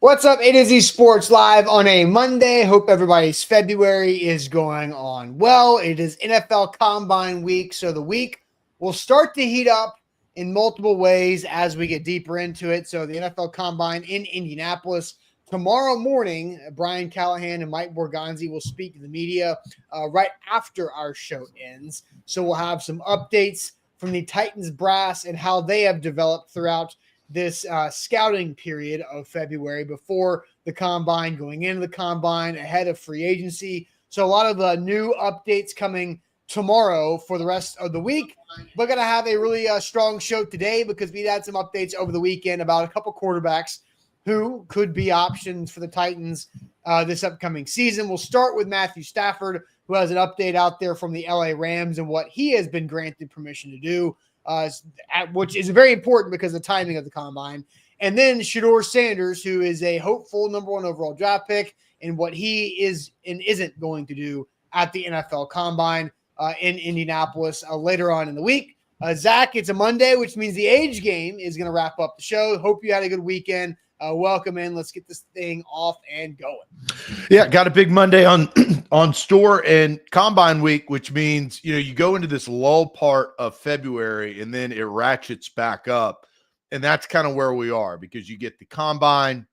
What's up? A to Z Sports Live on a Monday. Hope everybody's February is going on well. It is NFL Combine week, so the week will start to heat up in multiple ways as we get deeper into it. So the NFL Combine in Indianapolis tomorrow morning. Brian Callahan and Mike Borgonzi will speak to the media right after our show ends. So we'll have some updates from the Titans brass and how they have developed throughout this scouting period of February before the combine, going into the combine, ahead of free agency. So a lot of new updates coming tomorrow for the rest of the week. We're going to have a really strong show today because we had some updates over the weekend about a couple quarterbacks who could be options for the Titans this upcoming season. We'll start with Matthew Stafford, who has an update out there from the LA Rams and what he has been granted permission to do. Which is very important because of the timing of the combine. And then Shedeur Sanders, who is a hopeful number one overall draft pick, and what he is and isn't going to do at the NFL combine in Indianapolis later on in the week. Zach, it's a Monday, which means the age game is going to wrap up the show. Hope you had a good weekend. Welcome in. Let's get this thing off and going. Yeah, got a big Monday on store and combine week, which means, you go into this lull part of February and then it ratchets back up. And that's kind of where we are because you get the combine,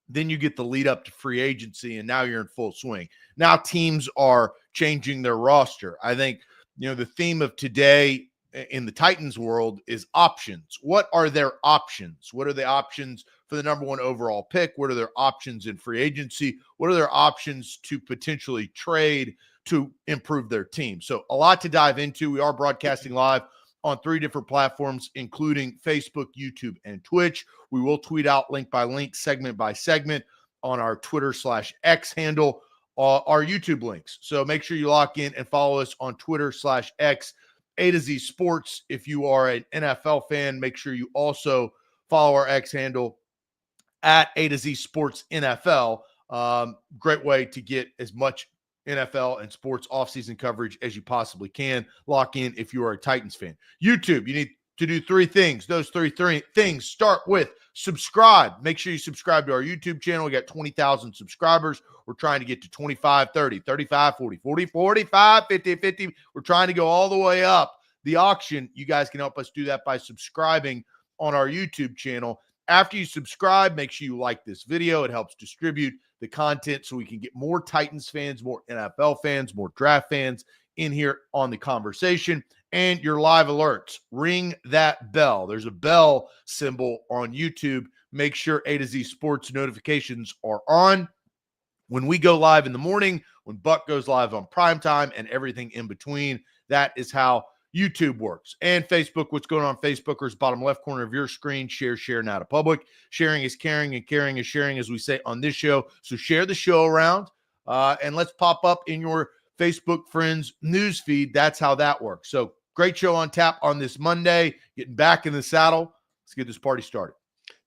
then you get the lead up to free agency, and now you're in full swing. Now teams are changing their roster. I think, the theme of today in the Titans world is options. What are their options? What are the options for the number one overall pick? What are their options in free agency? What are their options to potentially trade to improve their team? So a lot to dive into. We are broadcasting live on 3 different platforms, including Facebook, YouTube, and Twitch. We will tweet out link by link, segment by segment on our Twitter/X handle, our YouTube links. So make sure you lock in and follow us on Twitter/X, A to Z Sports. If you are an NFL fan, make sure you also follow our X handle at A to Z Sports NFL. Great way to get as much NFL and sports offseason coverage as you possibly can. Lock in if you are a Titans fan. YouTube, you need to do 3 things. Those three things start with subscribe. Make sure you subscribe to our YouTube channel. We got 20,000 subscribers. We're trying to get to 25, 30, 35, 40, 40, 45, 50, 50. We're trying to go all the way up the auction. You guys can help us do that by subscribing on our YouTube channel. After you subscribe, make sure you like this video. It helps distribute the content so we can get more Titans fans, more NFL fans, more draft fans in here on the conversation. And your live alerts. Ring that bell. There's a bell symbol on YouTube. Make sure A to Z Sports notifications are on. When we go live in the morning, when Buck goes live on primetime, and everything in between, that is how YouTube works. And Facebook, what's going on Facebookers, bottom left corner of your screen, share now to public. Sharing is caring, and caring is sharing, as we say on this show. So share the show around, and let's pop up in your Facebook friends news feed. That's how that works. So great show on tap on this Monday. Getting back in the saddle. Let's get this party started.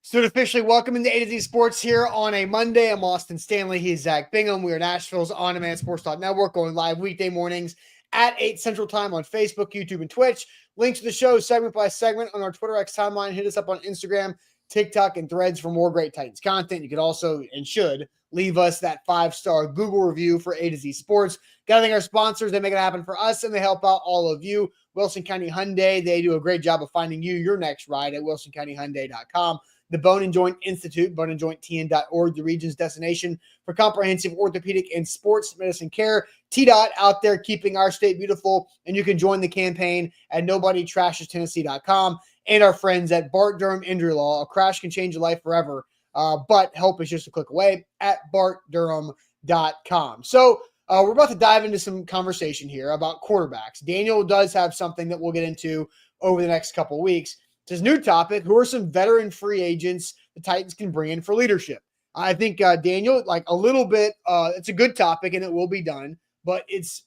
So officially welcome into A to Z Sports here on a Monday. I'm Austin Stanley. He's Zach Bingham. We are Nashville's on-demand sports network, going live weekday mornings at 8 Central Time on Facebook, YouTube, and Twitch. Links to the show segment by segment on our Twitter X timeline. Hit us up on Instagram, TikTok, and Threads for more great Titans content. You can also and should leave us that 5-star Google review for A to Z Sports. Got to thank our sponsors. They make it happen for us, and they help out all of you. Wilson County Hyundai, they do a great job of finding you your next ride at wilsoncountyhyundai.com. The Bone and Joint Institute, boneandjointtn.org, the region's destination for comprehensive orthopedic and sports medicine care. TDOT out there keeping our state beautiful, and you can join the campaign at nobodytrashestennessee.com. And our friends at Bart Durham Injury Law. A crash can change your life forever, but help is just a click away at bartdurham.com. So we're about to dive into some conversation here about quarterbacks. Daniel does have something that we'll get into over the next couple of weeks. This new topic: who are some veteran free agents the Titans can bring in for leadership? I think Daniel, like a little bit, it's a good topic and it will be done, but it's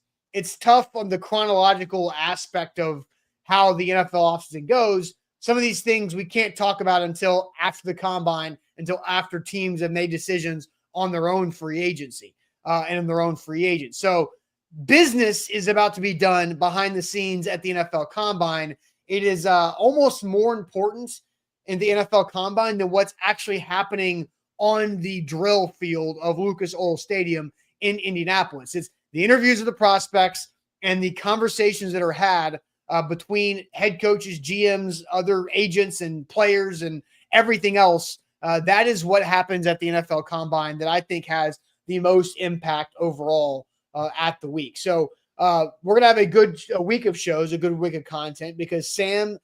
tough on the chronological aspect of how the NFL offseason goes. Some of these things we can't talk about until after the combine, until after teams have made decisions on their own free agency and in their own free agents. So business is about to be done behind the scenes at the NFL combine. It is almost more important in the NFL combine than what's actually happening on the drill field of Lucas Oil Stadium in Indianapolis. It's the interviews of the prospects and the conversations that are had between head coaches, GMs, other agents, and players, and everything else. That is what happens at the NFL Combine that I think has the most impact overall at the week. So we're gonna have a week of shows, a good week of content, because Sam,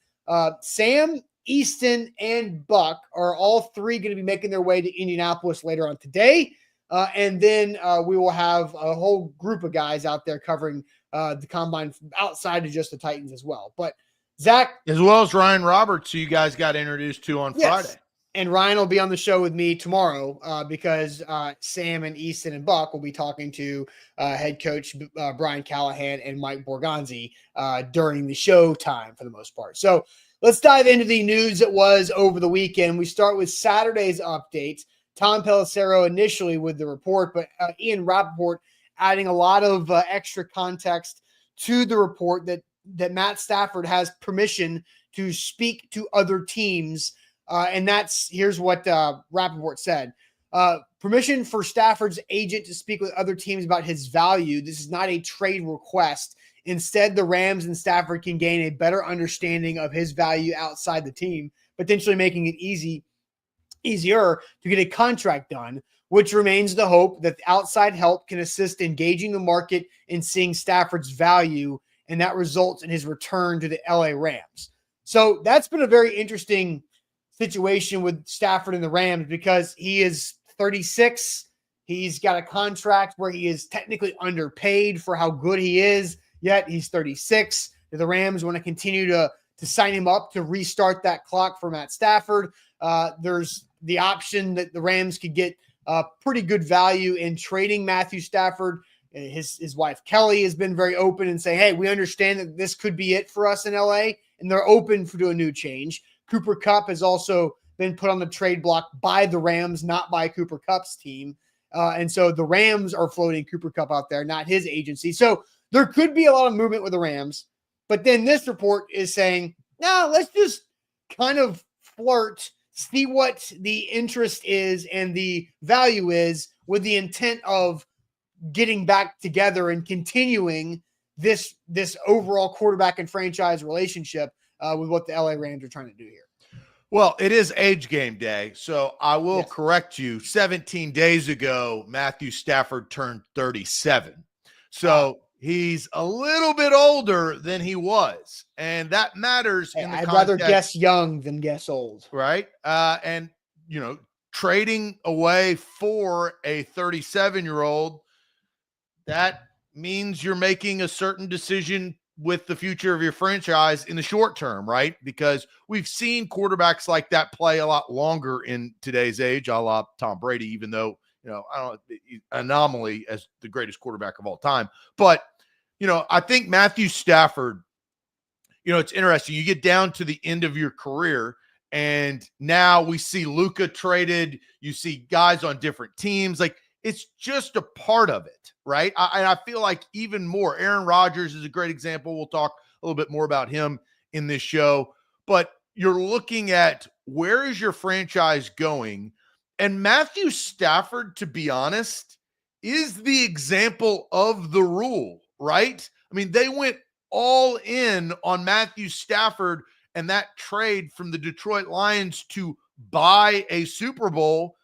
Easton, and Buck are all three going to be making their way to Indianapolis later on today. And then we will have a whole group of guys out there covering the Combine outside of just the Titans as well. But Zach. As well as Ryan Roberts, who you guys got introduced to on Friday. And Ryan will be on the show with me tomorrow because Sam and Easton and Buck will be talking to head coach Brian Callahan and Mike Borgonzi during the show time for the most part. So let's dive into the news that was over the weekend. We start with Saturday's updates. Tom Pelissero initially with the report, but Ian Rappaport adding a lot of extra context to the report that Matt Stafford has permission to speak to other teams. And here's what Rappaport said. Permission for Stafford's agent to speak with other teams about his value. This is not a trade request. Instead, the Rams and Stafford can gain a better understanding of his value outside the team, potentially making it easier to get a contract done, which remains the hope that the outside help can assist in gauging the market and seeing Stafford's value, and that results in his return to the LA Rams. So that's been a very interesting situation with Stafford and the Rams because he is 36. He's got a contract where he is technically underpaid for how good he is, yet he's 36. The Rams want to continue to sign him up to restart that clock for Matt Stafford. There's the option that the Rams could get pretty good value in trading Matthew Stafford. His wife Kelly has been very open and say, hey, we understand that this could be it for us in LA, and they're open to a new change. Cooper Kupp has also been put on the trade block by the Rams, not by Cooper Kupp's team. And so the Rams are floating Cooper Kupp out there, not his agency. So there could be a lot of movement with the Rams. But then this report is saying, no, let's just kind of flirt, see what the interest is and the value is with the intent of getting back together and continuing this overall quarterback and franchise relationship with what the LA Rams are trying to do here. Well, it is age game day, so I will correct you. 17 days ago, Matthew Stafford turned 37. So he's a little bit older than he was, and that matters. I'd rather guess young than guess old. Right? And, trading away for a 37-year-old, that means you're making a certain decision with the future of your franchise in the short term, right? Because we've seen quarterbacks like that play a lot longer in today's age, a la Tom Brady, even though, anomaly as the greatest quarterback of all time. But, I think Matthew Stafford, it's interesting. You get down to the end of your career, and now we see Luka traded. You see guys on different teams. Like, it's just a part of it, right? I feel like even more. Aaron Rodgers is a great example. We'll talk a little bit more about him in this show. But you're looking at where is your franchise going? And Matthew Stafford, to be honest, is the example of the rule, right? I mean, they went all in on Matthew Stafford and that trade from the Detroit Lions to buy a Super Bowl.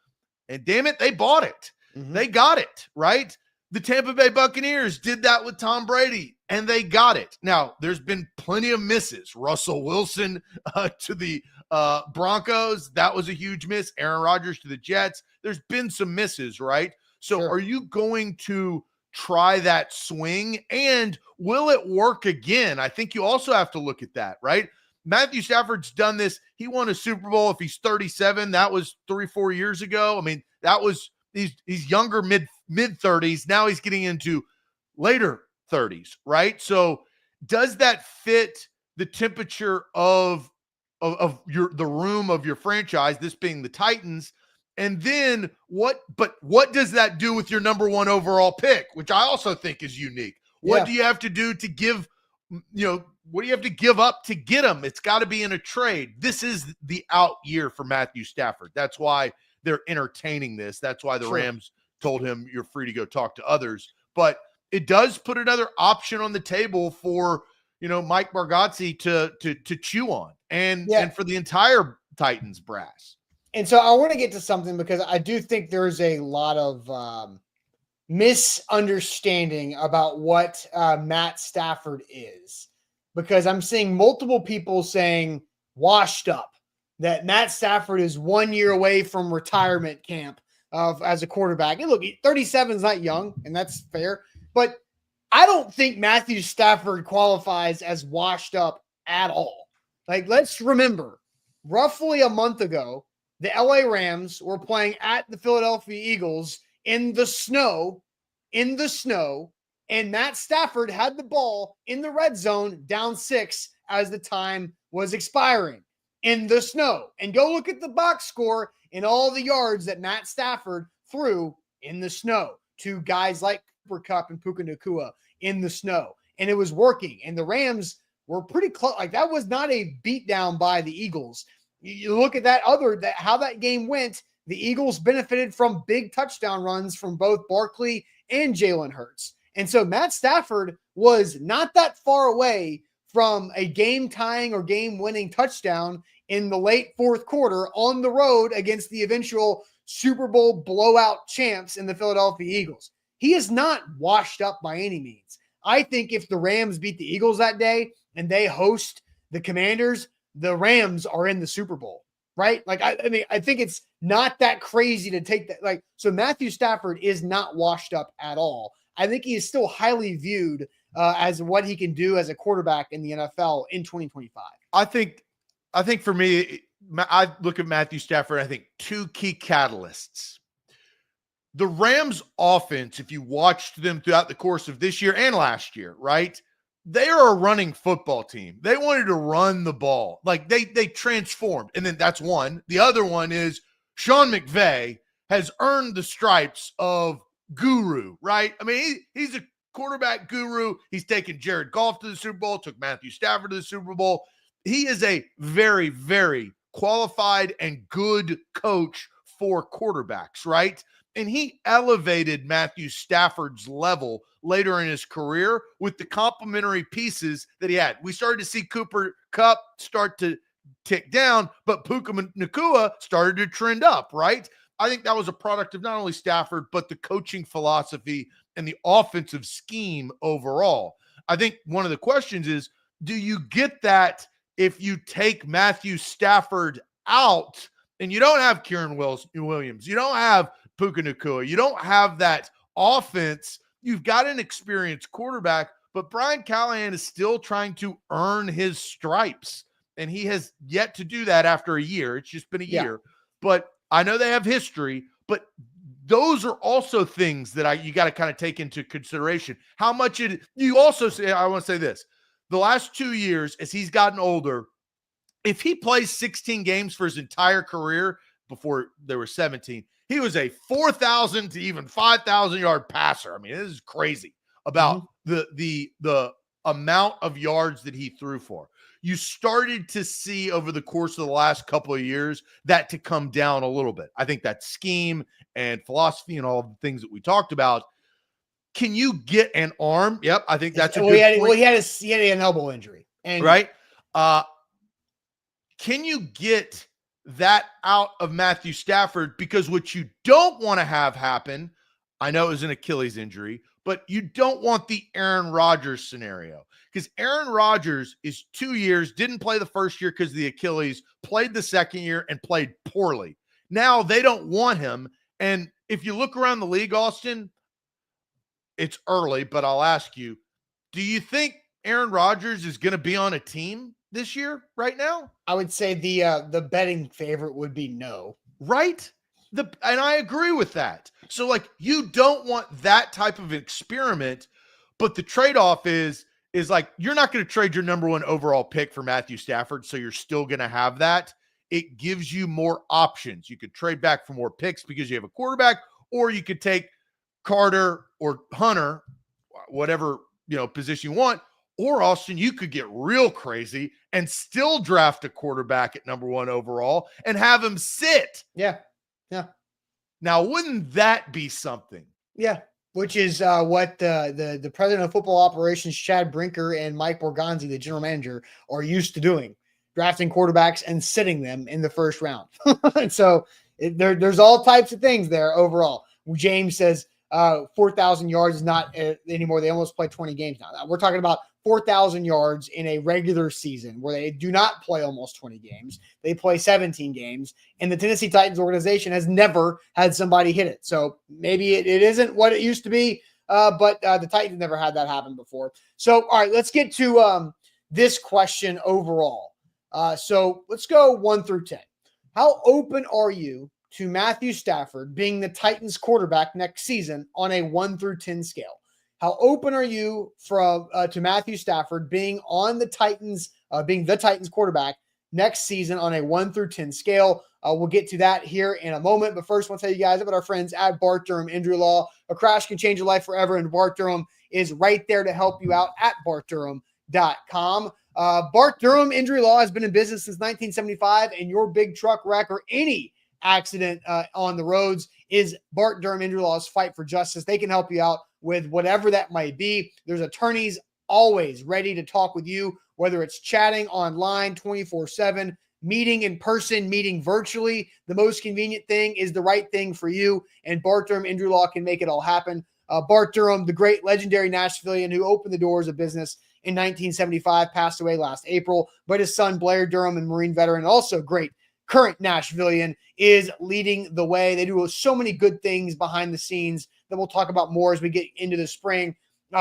And damn it, they bought it. Mm-hmm. They got it, right? The Tampa Bay Buccaneers did that with Tom Brady, and they got it. Now, there's been plenty of misses. Russell Wilson to the Broncos, that was a huge miss. Aaron Rodgers to the Jets. There's been some misses, right? So Are you going to try that swing, and will it work again? I think you also have to look at that, right? Matthew Stafford's done this. He won a Super Bowl if he's 37. That was 3-4 years ago. I mean, that was he's younger, mid-30s. Now he's getting into later 30s, right? So does that fit the temperature of the room of your franchise, this being the Titans? And then what does that do with your number one overall pick, which I also think is unique? What do you have to do to give, what do you have to give up to get him? It's got to be in a trade. This is the out year for Matthew Stafford. That's why they're entertaining this. That's why the Sure. Rams told him you're free to go talk to others. But it does put another option on the table for, Mike Bargatze to chew on and for the entire Titans brass. And so I want to get to something because I do think there's a lot of misunderstanding about what Matt Stafford is, because I'm seeing multiple people saying washed up, that Matt Stafford is 1 year away from retirement camp as a quarterback. And look, 37 is not young, and that's fair, but I don't think Matthew Stafford qualifies as washed up at all. Like, let's remember, roughly a month ago, the LA Rams were playing at the Philadelphia Eagles in the snow, and Matt Stafford had the ball in the red zone down 6 as the time was expiring in the snow. And go look at the box score and all the yards that Matt Stafford threw in the snow to guys like Cooper Kupp and Puka Nacua in the snow. And it was working. And the Rams were pretty close. Like, that was not a beatdown by the Eagles. You look at how that game went. The Eagles benefited from big touchdown runs from both Barkley and Jalen Hurts. And so Matt Stafford was not that far away from a game-tying or game-winning touchdown in the late fourth quarter on the road against the eventual Super Bowl blowout champs in the Philadelphia Eagles. He is not washed up by any means. I think if the Rams beat the Eagles that day and they host the Commanders, the Rams are in the Super Bowl, right? Like, I mean, I think it's not that crazy to take that. Like, so Matthew Stafford is not washed up at all. I think he is still highly viewed as what he can do as a quarterback in the NFL in 2025. I think for me, I look at Matthew Stafford, I think two key catalysts. The Rams offense, if you watched them throughout the course of this year and last year, right? They are a running football team. They wanted to run the ball. Like, they transformed. And then that's one. The other one is Sean McVay has earned the stripes of guru, right? I mean, he's a quarterback guru. He's taken Jared Goff to the Super Bowl, took Matthew Stafford to the Super Bowl. He is a very, very qualified and good coach for quarterbacks, right? And he elevated Matthew Stafford's level later in his career with the complementary pieces that he had. We started to see Cooper Kupp start to tick down, but Puka Nacua started to trend up, right? I think that was a product of not only Stafford, but the coaching philosophy and the offensive scheme overall. I think one of the questions is, do you get that if you take Matthew Stafford out and you don't have Kieran Williams, you don't have Puka Nacua, you don't have that offense, you've got an experienced quarterback, but Brian Callahan is still trying to earn his stripes, and he has yet to do that after a year. It's just been a year, but I know they have history, but those are also things that you got to kind of take into consideration. How much you also say, I want to say this, the last 2 years, as he's gotten older, if he plays 16 games for his entire career, before there were 17, he was a 4,000 to even 5,000 yard passer. I mean, this is crazy about the amount of yards that he threw for. You started to see over the course of the last couple of years that to come down a little bit. I think that scheme and philosophy and all of the things that we talked about. Can you get an arm? Yep, I think that's a good point. He had an elbow injury, right? Can you get that out of Matthew Stafford? Because what you don't want to have happen, I know it was an Achilles injury, but you don't want the Aaron Rodgers scenario, because Aaron Rodgers is 2 years, didn't play the first year because of the Achilles, played the second year and played poorly. Now they don't want him. And if you look around the league, Austin, it's early, but I'll ask you, do you think Aaron Rodgers is going to be on a team this year right now? I would say the betting favorite would be no. Right? And I agree with that. So, like, you don't want that type of experiment, but the trade-off is like, you're not going to trade your number one overall pick for Matthew Stafford, so you're still going to have that. It gives you more options. You could trade back for more picks because you have a quarterback, or you could take Carter or Hunter, whatever, position you want. Or, Austin, you could get real crazy and still draft a quarterback at number one overall and have him sit. Yeah. Yeah. Now, wouldn't that be something? Yeah. Which is what the president of football operations, Chad Brinker, and Mike Borgonzi, the general manager, are used to doing, drafting quarterbacks and sitting them in the first round. And so there's all types of things there overall. James says 4,000 yards is not anymore. They almost play 20 games now. We're talking about 4,000 yards in a regular season where they do not play almost 20 games. They play 17 games, and the Tennessee Titans organization has never had somebody hit it. So maybe it isn't what it used to be, but the Titans never had that happen before. So, all right, let's get to this question overall. So let's go 1 through 10. How open are you to Matthew Stafford being the Titans quarterback next season on a 1 through 10 scale? How open are you to Matthew Stafford being on the Titans, being the Titans quarterback next season on a 1 through 10 scale? We'll get to that here in a moment. But first, I want to tell you guys about our friends at Bart Durham Injury Law. A crash can change your life forever, and Bart Durham is right there to help you out at bartdurham.com. Bart Durham Injury Law has been in business since 1975, and your big truck wreck or any accident on the roads is Bart Durham Injury Law's fight for justice. They can help you out with whatever that might be. There's attorneys always ready to talk with you, whether it's chatting online 24/7, meeting in person, meeting virtually. The most convenient thing is the right thing for you, and Bart Durham Injury Law can make it all happen. Bart Durham, the great legendary Nashvilleian who opened the doors of business in 1975, passed away last April, but his son Blair Durham, and Marine veteran, also great current Nashvilleian, is leading the way. They do so many good things behind the scenes that we'll talk about more as we get into the spring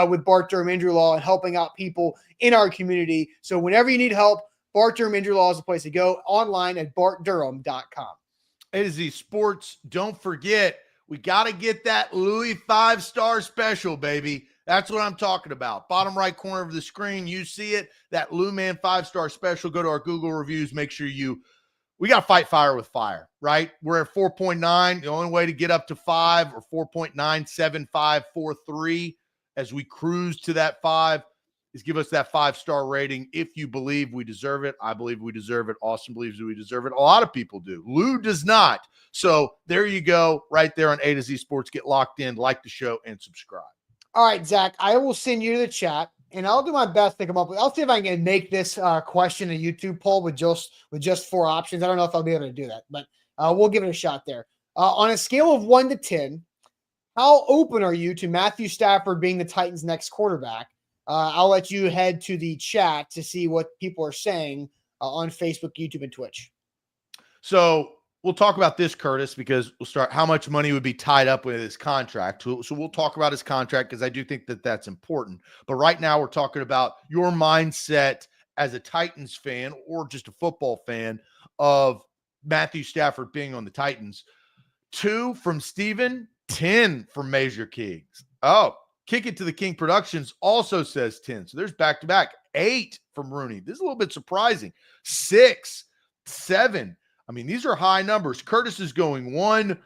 with Bart Durham Injury Law and helping out people in our community. So whenever you need help, Bart Durham Injury Law is the place to go, online at bartdurham.com. A to Z Sports, don't forget, we got to get that Louis 5-star special, baby. That's what I'm talking about. Bottom right corner of the screen, you see it, that Lou Man 5-star special. Go to our Google reviews. Make sure we got to fight fire with fire, right? We're at 4.9. The only way to get up to 5 or 4.97543 as we cruise to that 5 is give us that 5-star rating. If you believe we deserve it, I believe we deserve it. Austin believes we deserve it. A lot of people do. Lou does not. So there you go, right there on A to Z Sports. Get locked in, like the show, and subscribe. All right, Zach, I will send you the chat, and I'll do my best to come up with. I'll see if I can make this question a YouTube poll with just 4 options. I don't know if I'll be able to do that, but we'll give it a shot there. On a scale of 1 to 10, how open are you to Matthew Stafford being the Titans' next quarterback? I'll let you head to the chat to see what people are saying on Facebook, YouTube, and Twitch. So we'll talk about this, Curtis, because we'll start how much money would be tied up with his contract. So we'll talk about his contract because I do think that that's important. But right now we're talking about your mindset as a Titans fan or just a football fan of Matthew Stafford being on the Titans. 2 from Steven, 10 from Major Kings. Oh, Kick It to the King Productions also says 10. So there's back-to-back. 8 from Rooney. This is a little bit surprising. 6, 7. I mean, these are high numbers. Curtis is going 1.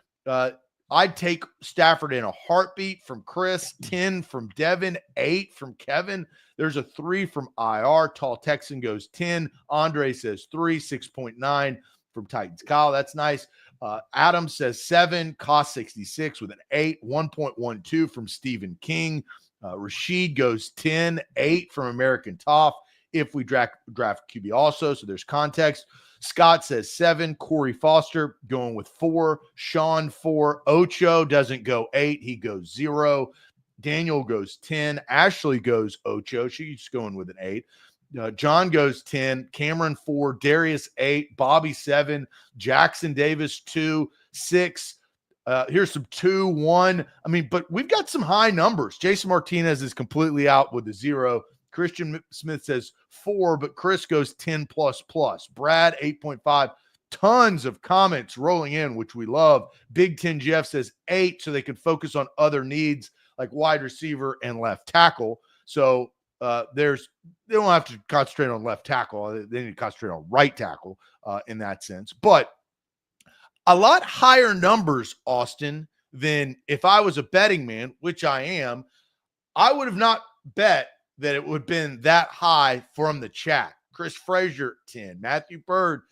I'd take Stafford in a heartbeat from Chris. 10 from Devin. 8 from Kevin. There's a 3 from IR. Tall Texan goes 10. Andre says 3. 6.9 from Titans Kyle. That's nice. Adam says 7. Cost 66 with an 8. 1.12 from Stephen King. Rashid goes 10. 8 from American Toff. If we draft QB also, so there's context. Scott says 7. Corey Foster going with 4. Sean 4. Ocho doesn't go 8. He goes 0. Daniel goes 10. Ashley goes Ocho. She's going with an 8. John goes 10. Cameron 4. Darius 8. Bobby 7. Jackson Davis 2. 6. Here's some 2, 1. I mean, but we've got some high numbers. Jason Martinez is completely out with a 0. Christian Smith says 4, but Chris goes 10++. Brad 8.5. Tons of comments rolling in, which we love. Big Ten Jeff says 8, so they can focus on other needs like wide receiver and left tackle. So they don't have to concentrate on left tackle. They need to concentrate on right tackle in that sense. But a lot higher numbers, Austin, than if I was a betting man, which I am. I would have not bet that it would have been that high from the chat. Chris Frazier, 10. Matthew Bird,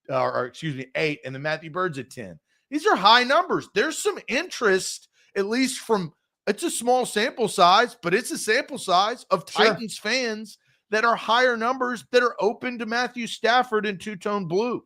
8, and then Matthew Bird's at 10. These are high numbers. There's some interest, at least from, it's a small sample size, but it's a sample size of Titans fans that are higher numbers that are open to Matthew Stafford in two-tone blue.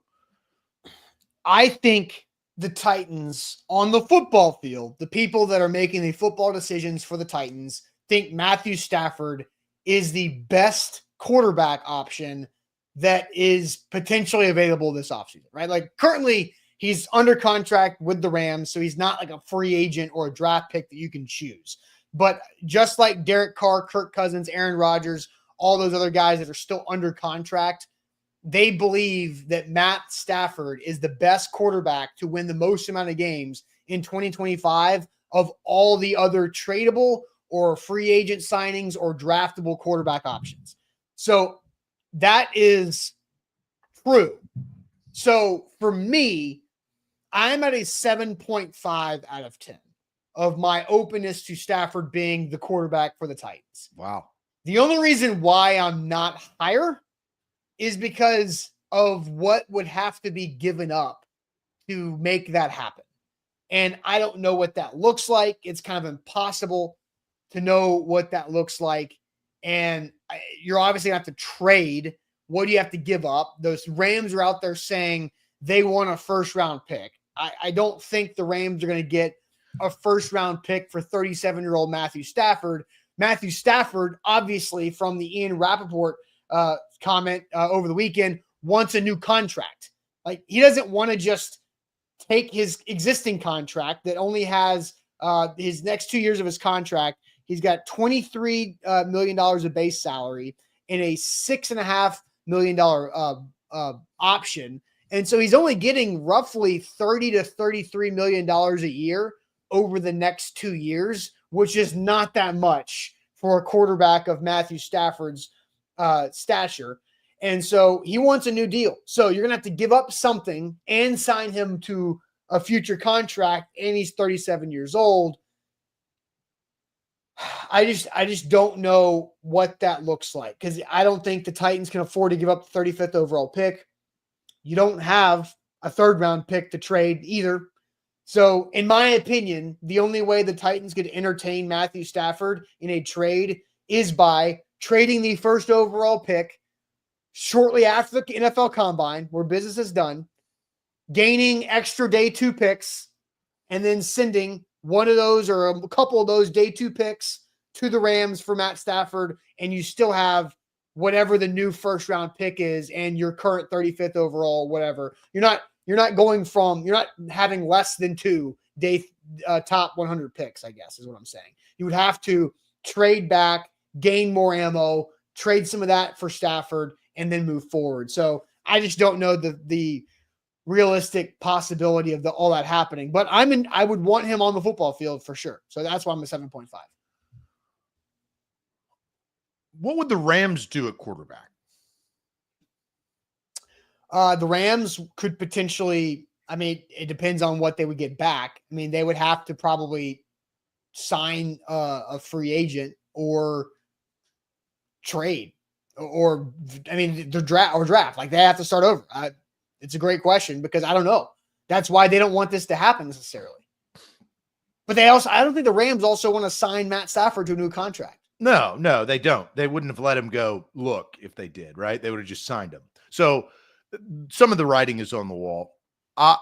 I think the Titans on the football field, the people that are making the football decisions for the Titans, think Matthew Stafford is the best quarterback option that is potentially available this offseason, right? Like currently he's under contract with the Rams, so he's not like a free agent or a draft pick that you can choose. But just like Derek Carr, Kirk Cousins, Aaron Rodgers, all those other guys that are still under contract, they believe that Matt Stafford is the best quarterback to win the most amount of games in 2025 of all the other tradable or free agent signings or draftable quarterback options. So that is true. So for me, I'm at a 7.5 out of 10 of my openness to Stafford being the quarterback for the Titans. Wow. The only reason why I'm not higher is because of what would have to be given up to make that happen. And I don't know what that looks like. It's kind of impossible to know what that looks like. And you're obviously going to have to trade. What do you have to give up? Those Rams are out there saying they want a first-round pick. I don't think the Rams are going to get a first-round pick for 37-year-old Matthew Stafford. Matthew Stafford, obviously, from the Ian Rappaport comment over the weekend, wants a new contract. Like, he doesn't want to just take his existing contract that only has his next 2 years of his contract. He's got $23 million of base salary and a $6.5 million option. And so he's only getting roughly $30 to $33 million a year over the next 2 years, which is not that much for a quarterback of Matthew Stafford's stature. And so he wants a new deal. So you're going to have to give up something and sign him to a future contract. And he's 37 years old. I just don't know what that looks like, because I don't think the Titans can afford to give up the 35th overall pick. You don't have a third-round pick to trade either. So, in my opinion, the only way the Titans could entertain Matthew Stafford in a trade is by trading the first overall pick shortly after the NFL Combine, where business is done, gaining extra day 2 picks, and then sending one of those or a couple of those day 2 picks to the Rams for Matt Stafford, and you still have whatever the new first-round pick is and your current 35th overall, whatever. You're not having less than 2 day top 100 picks, I guess is what I'm saying. You would have to trade back, gain more ammo, trade some of that for Stafford, and then move forward. So I just don't know the realistic possibility of all that happening. But I would want him on the football field for sure. So that's why I'm a 7.5. What would the Rams do at quarterback? The Rams could potentially, it depends on what they would get back. They would have to probably sign a free agent or trade or the draft. Like, they have to start over. It's a great question because I don't know. That's why they don't want this to happen necessarily. But I don't think the Rams also want to sign Matt Stafford to a new contract. No, they don't. They wouldn't have let him go look if they did, right? They would have just signed him. So some of the writing is on the wall. I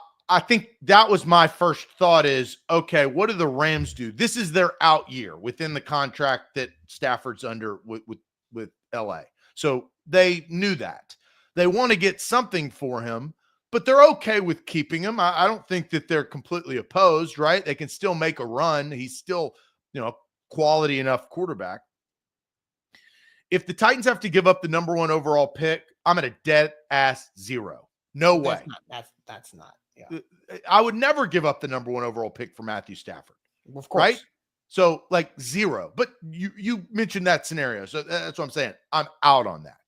think that was my first thought is, okay, what do the Rams do? This is their out year within the contract that Stafford's under with LA. So they knew that. They want to get something for him, but they're okay with keeping him. I don't think that they're completely opposed, right? They can still make a run. He's still, quality enough quarterback. If the Titans have to give up the number 1 overall pick, I'm at a dead ass 0. No way. That's not. Yeah. I would never give up the number 1 overall pick for Matthew Stafford. Of course. Right? So 0. But you mentioned that scenario. So that's what I'm saying. I'm out on that.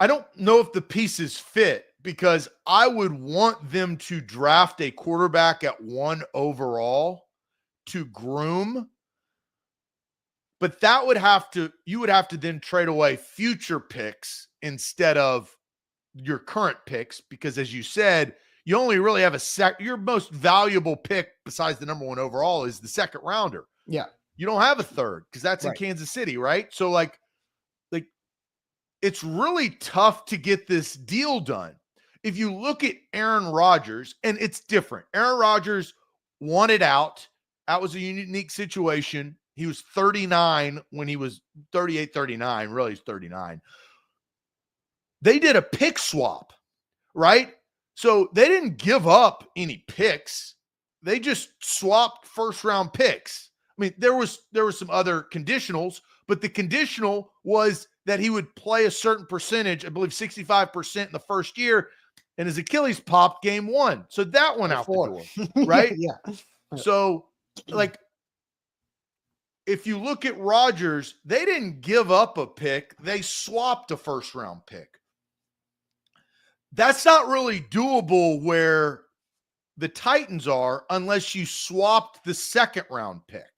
I don't know if the pieces fit because I would want them to draft a quarterback at 1 overall to groom. But you would have to then trade away future picks instead of your current picks, because as you said, you only really have your most valuable pick besides the number one overall is the second rounder. Yeah. You don't have a third because that's in Right. Kansas City, right? So like it's really tough to get this deal done. If you look at Aaron Rodgers, and it's different. Aaron Rodgers wanted out. That was a unique situation. He was 39 when he was 38, 39. Really, he's 39. They did a pick swap, right? So they didn't give up any picks. They just swapped first round picks. I mean, there was some other conditionals, but the conditional was that he would play a certain percentage, I believe 65% in the first year, and his Achilles popped game one. So that went out the door, right? Yeah. So, like, if you look at Rodgers, they didn't give up a pick. They swapped a first-round pick. That's not really doable where the Titans are unless you swapped the second-round pick.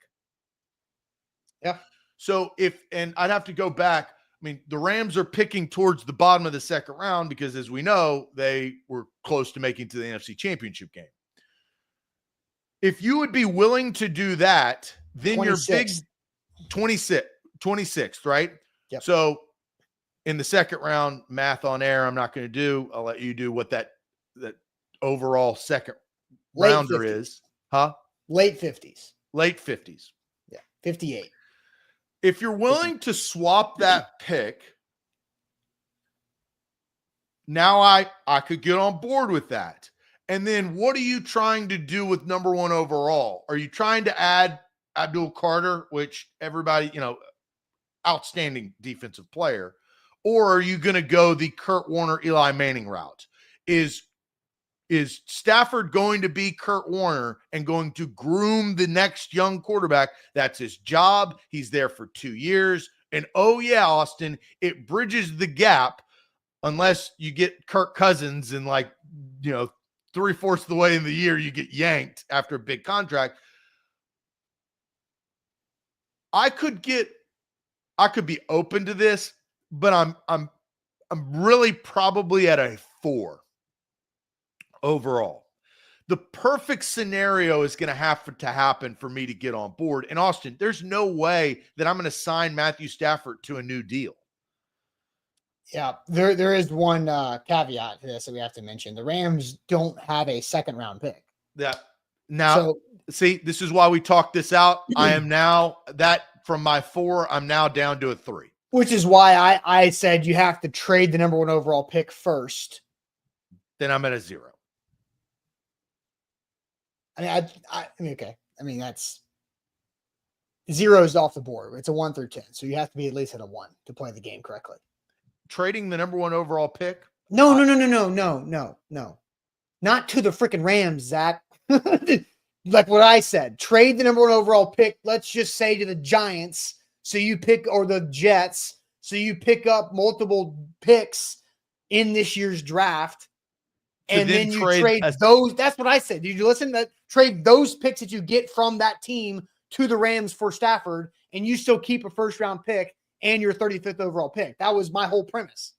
Yeah. So and I'd have to go back. I mean, the Rams are picking towards the bottom of the second round because, as we know, they were close to making to the NFC Championship game. If you would be willing to do that, then 26th. Your big 26th, right? Yep. So in the second round, math on air, I'm not going to do. I'll let you do what that overall second rounder is. Huh? Late 50s. Late 50s. Yeah. 58. If you're willing to swap that pick, now I could get on board with that. And then what are you trying to do with number one overall? Are you trying to add Abdul Carter, which everybody, outstanding defensive player, or are you going to go the Kurt Warner, Eli Manning route? Is Stafford going to be Kurt Warner and going to groom the next young quarterback? That's his job. He's there for 2 years. And oh yeah, Austin, it bridges the gap unless you get Kirk Cousins and 3/4 of the way in the year you get yanked after a big contract. I could be open to this, but I'm really probably at a 4 overall. The perfect scenario is going to have to happen for me to get on board. And Austin, there's no way that I'm going to sign Matthew Stafford to a new deal. Yeah, there is one caveat to this that we have to mention. The Rams don't have a second round pick. See, this is why we talked this out. I am now from my 4, I'm now down to a 3. Which is why I said you have to trade the number one overall pick first. Then I'm at a 0. I mean, okay. I mean, that's 0 is off the board. It's a 1 through 10. So you have to be at least at a 1 to play the game correctly. Trading the number one overall pick? No. Not to the freaking Rams, Zach. Like what I said, trade the number one overall pick. Let's just say to the Giants. So you pick, or the Jets. So you pick up multiple picks in this year's draft. And then you trade those. That's what I said. Did you listen? Trade those picks that you get from that team to the Rams for Stafford, and you still keep a first round pick and your 35th overall pick. That was my whole premise.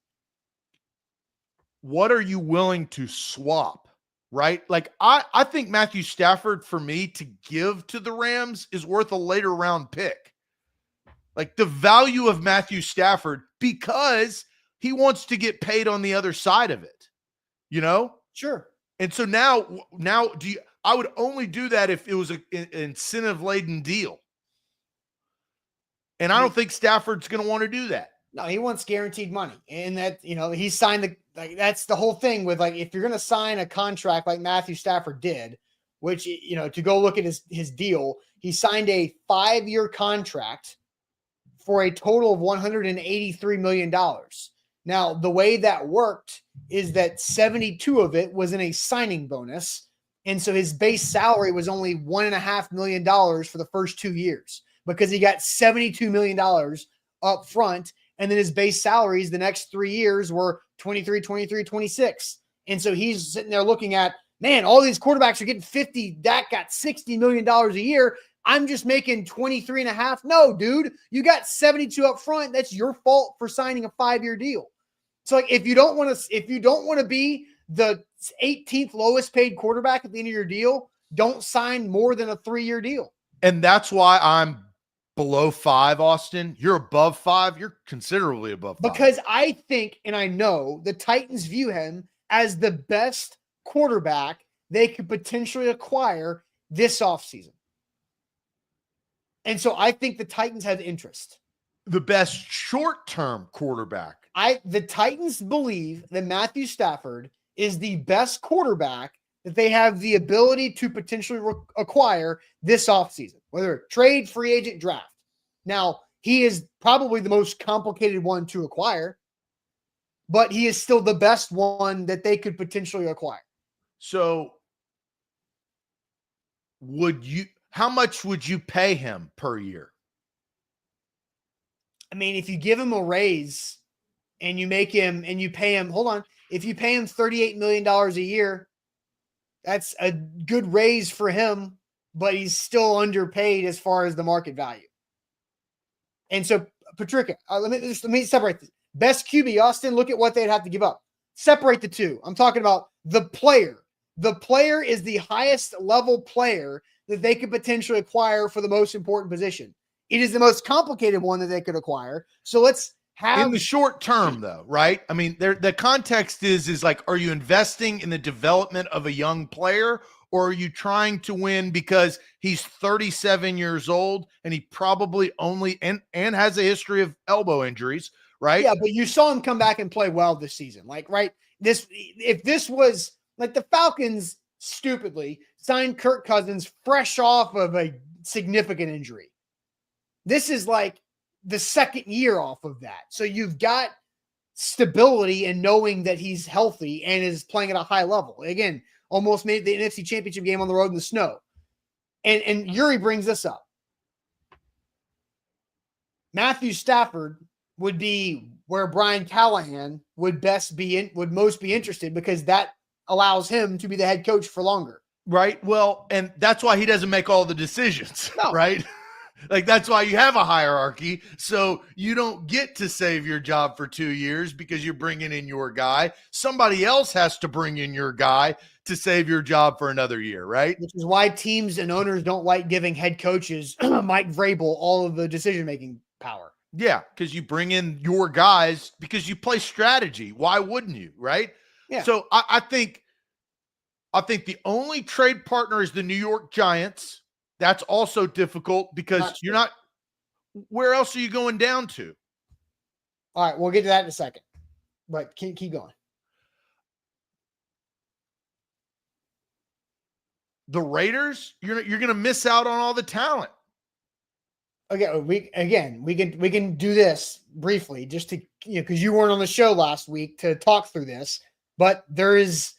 What are you willing to swap? Right? Like I think Matthew Stafford, for me to give to the Rams, is worth a later round pick. Like the value of Matthew Stafford, because he wants to get paid on the other side of it. Sure. And so now I would only do that if it was an incentive laden deal. And I don't think Stafford's going to want to do that. No, he wants guaranteed money. And that, he signed that's the whole thing with if you're going to sign a contract like Matthew Stafford did, which, to go look at his deal, he signed a 5-year contract for a total of $183 million. Now, the way that worked is that 72 of it was in a signing bonus. And so his base salary was only $1.5 million for the first 2 years because he got $72 million up front. And then his base salaries the next 3 years were 23, 26. And so he's sitting there looking at, man, all these quarterbacks are getting 50. Dak got $60 million a year. I'm just making 23.5. No, dude, you got 72 up front. That's your fault for signing a 5-year deal. So like if you don't want to be the 18th lowest paid quarterback at the end of your deal, don't sign more than a 3-year deal. And that's why I'm below 5, Austin. You're above 5. You're considerably above 5. Because I think, and I know, the Titans view him as the best quarterback they could potentially acquire this offseason. And so I think the Titans have interest. The best short-term quarterback. The Titans believe that Matthew Stafford is the best quarterback that they have the ability to potentially acquire this offseason, whether trade, free agent, draft. Now, he is probably the most complicated one to acquire, but he is still the best one that they could potentially acquire. So how much would you pay him per year? I mean, if you give him a raise and you pay him, if you pay him $38 million a year, that's a good raise for him, but he's still underpaid as far as the market value. And so, Patricia, let me separate this. Best QB, Austin, look at what they'd have to give up. Separate the two. I'm talking about the player. The player is the highest level player that they could potentially acquire for the most important position. It is the most complicated one that they could acquire. So let's have in the short term, though, right? I mean, the context is like, are you investing in the development of a young player, or are you trying to win because he's 37 years old and he probably only and has a history of elbow injuries, right? Yeah, but you saw him come back and play well this season. Like, right? If this was like the Falcons stupidly signed Kirk Cousins fresh off of a significant injury. This is like the second year off of that. So you've got stability and knowing that he's healthy and is playing at a high level. Again, almost made the NFC Championship game on the road in the snow. And Yuri brings this up. Matthew Stafford would be where Brian Callahan would most be interested, because that allows him to be the head coach for longer. Right. Well, and that's why he doesn't make all the decisions, no. Right? Like, that's why you have a hierarchy. So you don't get to save your job for 2 years because you're bringing in your guy. Somebody else has to bring in your guy to save your job for another year, right? Which is why teams and owners don't like giving head coaches Mike Vrabel all of the decision-making power. Yeah, because you bring in your guys because you play strategy. Why wouldn't you, right? Yeah. So I think the only trade partner is the New York Giants. That's also difficult because you're not – where else are you going down to? All right, we'll get to that in a second. But keep going. The Raiders, you're going to miss out on all the talent. Okay, we can do this briefly just to, because you weren't on the show last week to talk through this, but there is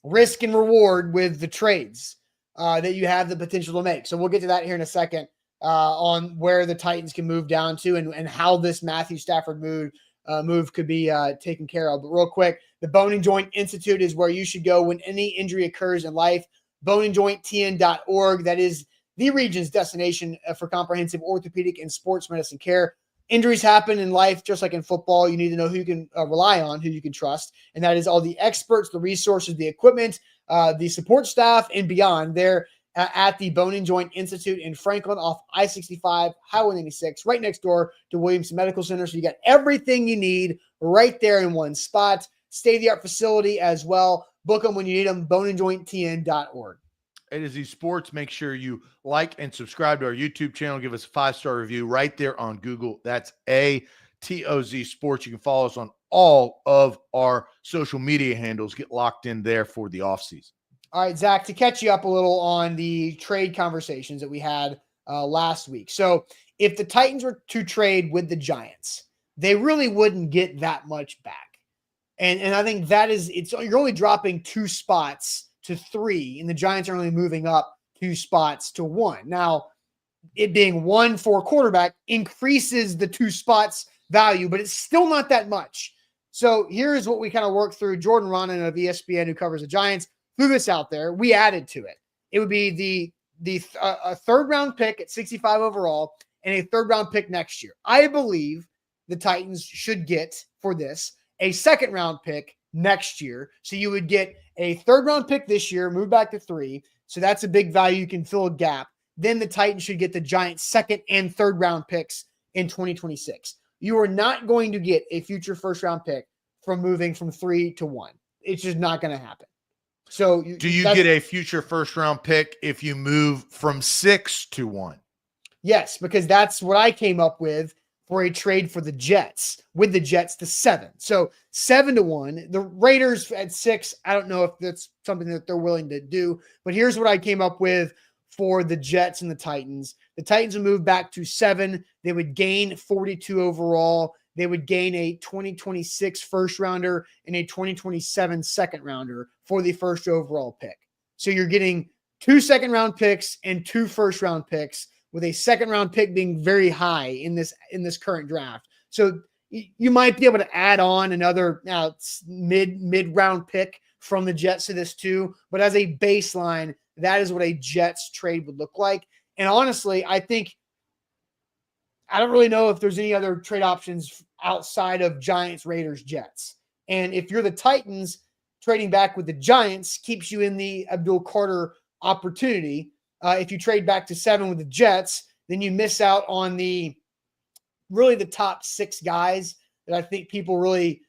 risk and reward with the trades that you have the potential to make. So we'll get to that here in a second on where the Titans can move down to and how this Matthew Stafford move could be taken care of. But real quick, the Bone and Joint Institute is where you should go when any injury occurs in life. boneandjointtn.org. That is the region's destination for comprehensive orthopedic and sports medicine care. Injuries happen in life, just like in football. You need to know who you can rely on, who you can trust. And that is all the experts, the resources, the equipment, the support staff, and beyond. They're at the Bone and Joint Institute in Franklin off I-65, Highway 96, right next door to Williamson Medical Center. So you got everything you need right there in one spot. State-of-the-art facility as well. Book them when you need them, boneandjointtn.org. A to Z Sports. Make sure you like and subscribe to our YouTube channel. Give us a 5-star review right there on Google. That's ATOZ Sports. You can follow us on all of our social media handles. Get locked in there for the offseason. All right, Zach, to catch you up a little on the trade conversations that we had last week. So if the Titans were to trade with the Giants, they really wouldn't get that much back. And I think you're only dropping 2 spots to 3, and the Giants are only moving up 2 spots to 1. Now, it being 1 for quarterback increases the 2 spots value, but it's still not that much. So here's what we kind of worked through. Jordan Ronan of ESPN, who covers the Giants, threw this out there. We added to it. It would be a 3rd-round pick at 65 overall and a 3rd-round pick next year. I believe the Titans should get for this a second round pick next year. So you would get a third round pick this year, move back to 3. So that's a big value. You can fill a gap. Then the Titans should get the Giants' second and third round picks in 2026. You are not going to get a future first round pick from moving from 3 to 1. It's just not going to happen. So do you get a future first round pick if you move from 6 to 1? Yes, because that's what I came up with for a trade for the Jets, with the Jets to 7. So 7 to 1. The Raiders at 6, I don't know if that's something that they're willing to do, but here's what I came up with for the Jets and the Titans. The Titans would move back to 7. They would gain 42 overall. They would gain a 2026 first rounder and a 2027 second rounder for the first overall pick. So you're getting 2 second round picks and 2 first round picks, with a second round pick being very high in this current draft. So you might be able to add on another mid round pick from the Jets to this too. But as a baseline, that is what a Jets trade would look like. And honestly, I don't really know if there's any other trade options outside of Giants, Raiders, Jets. And if you're the Titans, trading back with the Giants keeps you in the Abdul Carter opportunity. If you trade back to 7 with the Jets, then you miss out on the top 6 guys that I think people really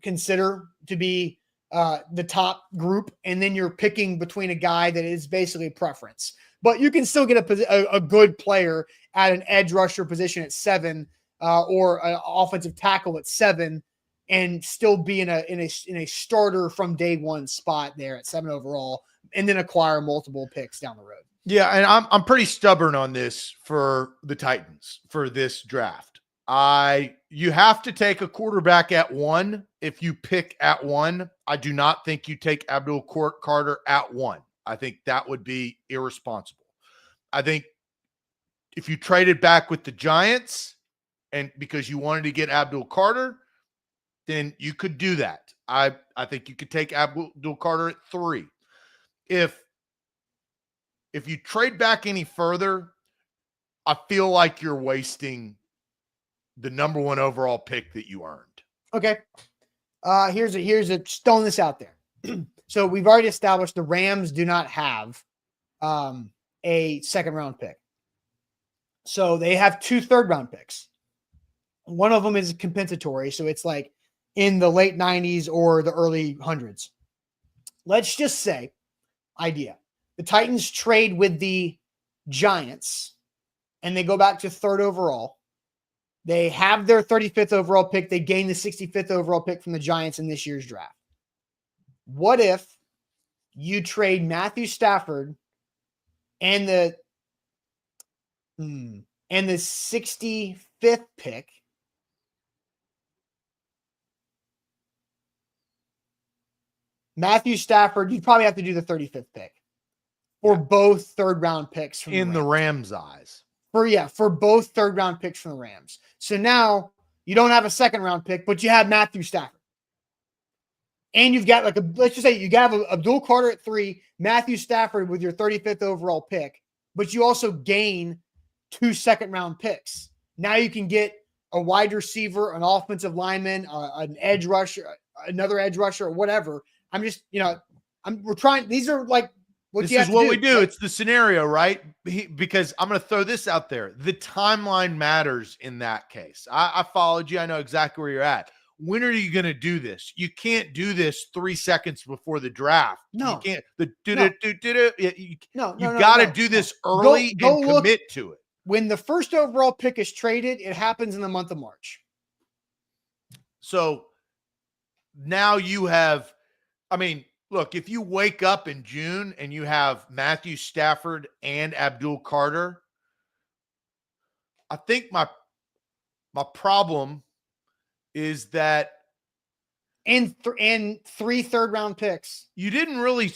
consider to be the top group. And then you're picking between a guy that is basically a preference. But you can still get a good player at an edge rusher position at 7 or an offensive tackle at 7 and still be in a starter from day one spot there at 7 overall, and then acquire multiple picks down the road. Yeah, and I'm pretty stubborn on this for the Titans for this draft. You have to take a quarterback at 1 if you pick at 1. I do not think you take Abdul Carter at 1. I think that would be irresponsible. I think if you traded back with the Giants and because you wanted to get Abdul Carter, then you could do that. I think you could take Abdul Carter at 3. If you trade back any further, I feel like you're wasting the number 1 overall pick that you earned. Okay. Here's just throwing this out there. So we've already established the Rams do not have a second round pick. So they have 2 third round picks. One of them is compensatory. So it's like in the late 90s or the early hundreds. Let's just say, the Titans trade with the Giants and they go back to 3rd overall. They have their 35th overall pick. They gain the 65th overall pick from the Giants in this year's draft. What if you trade Matthew Stafford and the 65th pick Matthew Stafford, you'd probably have to do the 35th pick for both third round picks from in the Rams' eyes. For both third round picks from the Rams. So now you don't have a second round pick, but you have Matthew Stafford. And you've got let's just say you have Abdul Carter at 3, Matthew Stafford with your 35th overall pick, but you also gain 2 second round picks. Now you can get a wide receiver, an offensive lineman, an edge rusher, another edge rusher, or whatever. I'm just, we're trying. These are like what this you have is to what do. we do. It's the scenario, right? Because I'm going to throw this out there. The timeline matters in that case. I followed you. I know exactly where you're at. When are you going to do this? You can't do this 3 seconds before the draft. No, you can't. You got to do this early go and commit to it. When the first overall pick is traded, it happens in the month of March. So now you have, look, if you wake up in June and you have Matthew Stafford and Abdul Carter, I think my problem is that and 3 third round picks. You didn't really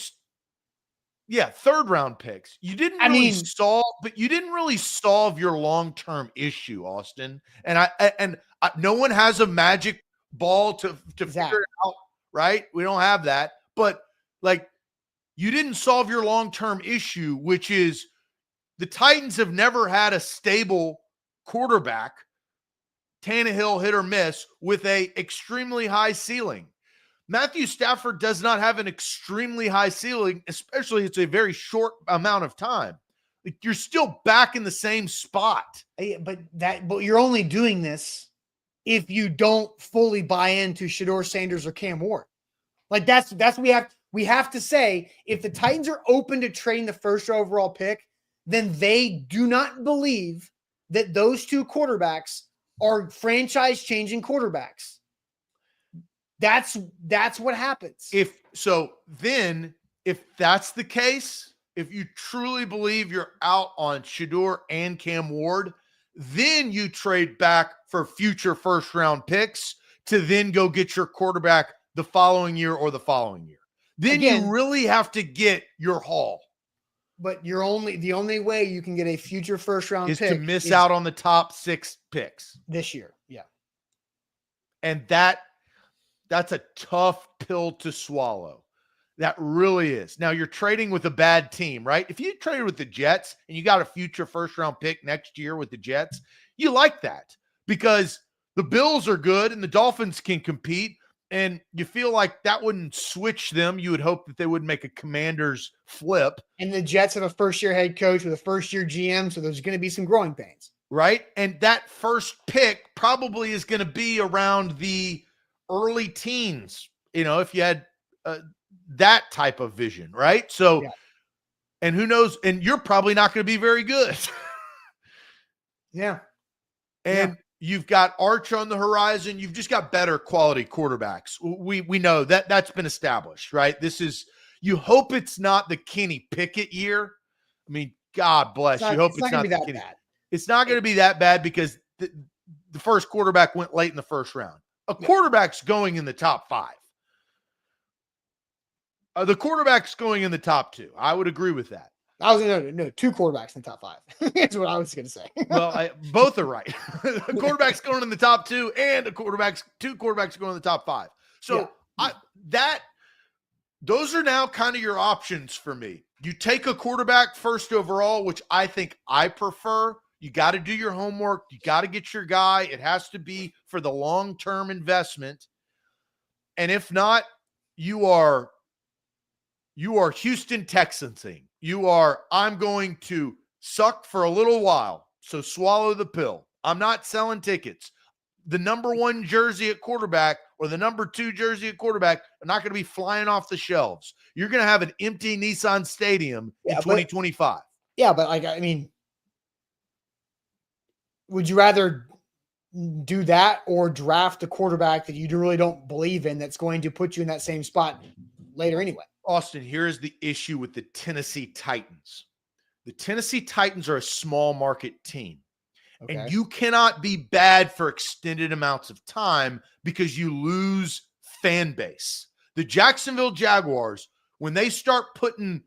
third round picks. You didn't really solve your long-term issue, Austin. And no one has a magic ball to figure it out, right? We don't have that. But you didn't solve your long-term issue, which is the Titans have never had a stable quarterback Tannehill hit or miss with a extremely high ceiling. Matthew Stafford does not have an extremely high ceiling, especially it's a very short amount of time. Like, you're still back in the same spot. But you're only doing this if you don't fully buy into Shedeur Sanders or Cam Ward. Like that's we have to say, if the Titans are open to trading the first overall pick, then they do not believe that those two quarterbacks are franchise-changing quarterbacks. That's what happens. If that's the case, if you truly believe you're out on Shedeur and Cam Ward, then you trade back for future first-round picks to then go get your quarterback the following year or the following year. Then again, you really have to get your haul. But the only way you can get a future first-round pick is to miss out on the top 6 picks this year. Yeah. And that's a tough pill to swallow. That really is. Now, you're trading with a bad team, right? If you traded with the Jets and you got a future first-round pick next year with the Jets, you like that because the Bills are good and the Dolphins can compete, and you feel like that wouldn't switch them. You would hope that they would make a Commanders flip. And the Jets have a first-year head coach with a first-year GM, so there's going to be some growing pains. Right? And that first pick probably is going to be around the early teens, if you had that type of vision, right? So, yeah. And who knows? And you're probably not going to be very good. Yeah. And you've got Arch on the horizon. You've just got better quality quarterbacks. We know that's been established, right? You hope it's not the Kenny Pickett year. I mean, God bless. You hope it's not the Kenny. It's not going to be that bad because the first quarterback went late in the first round. A quarterback's going in the top 5. The quarterback's going in the top 2. I would agree with that. I was no 2 quarterbacks in the top 5. That's what I was going to say. Well, both are right. A quarterback's going in the top 2, and 2 quarterbacks going in the top 5. So those are now kind of your options for me. You take a quarterback first overall, which I think I prefer. You got to do your homework. You got to get your guy. It has to be for the long-term investment. And if not, you are Houston Texansing. I'm going to suck for a little while, so swallow the pill. I'm not selling tickets. The number 1 jersey at quarterback or the number 2 jersey at quarterback are not going to be flying off the shelves. You're going to have an empty Nissan Stadium in 2025. But would you rather do that or draft a quarterback that you really don't believe in that's going to put you in that same spot later anyway? Austin, here is the issue with the Tennessee Titans. The Tennessee Titans are a small market team. Okay. And you cannot be bad for extended amounts of time because you lose fan base. The Jacksonville Jaguars, when they start putting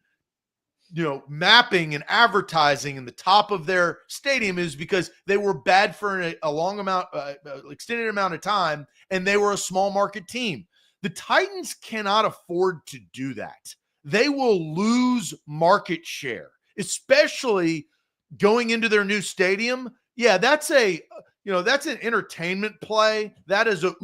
mapping and advertising in the top of their stadium, is because they were bad for a long amount, extended amount of time, and they were a small market team. The Titans cannot afford to do that. They will lose market share, especially going into their new stadium. Yeah, that's an entertainment play. That is a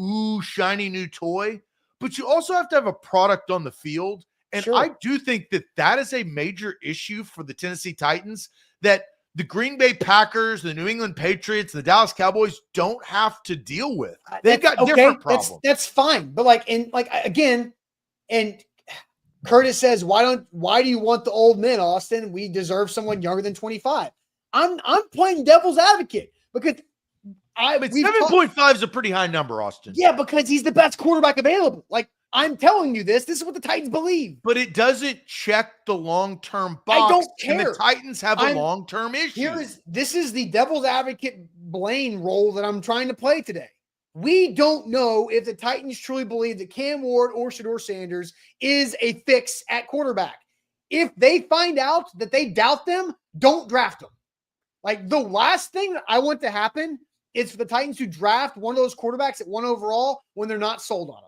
shiny new toy. But you also have to have a product on the field. And sure. I do think that is a major issue for the Tennessee Titans, that the Green Bay Packers, the New England Patriots, the Dallas Cowboys don't have to deal with. They've got different problems. That's fine. But again, and Curtis says, why do you want the old men, Austin? We deserve someone younger than 25. I'm playing devil's advocate because 7.5 is a pretty high number, Austin. Yeah, because he's the best quarterback available. I'm telling you this. This is what the Titans believe. But it doesn't check the long-term box. I don't care. And the Titans have a long-term issue. This is the devil's advocate Blaine role that I'm trying to play today. We don't know if the Titans truly believe that Cam Ward or Shedeur Sanders is a fix at quarterback. If they find out that they doubt them, don't draft them. The last thing that I want to happen is for the Titans to draft one of those quarterbacks at 1 overall when they're not sold on them.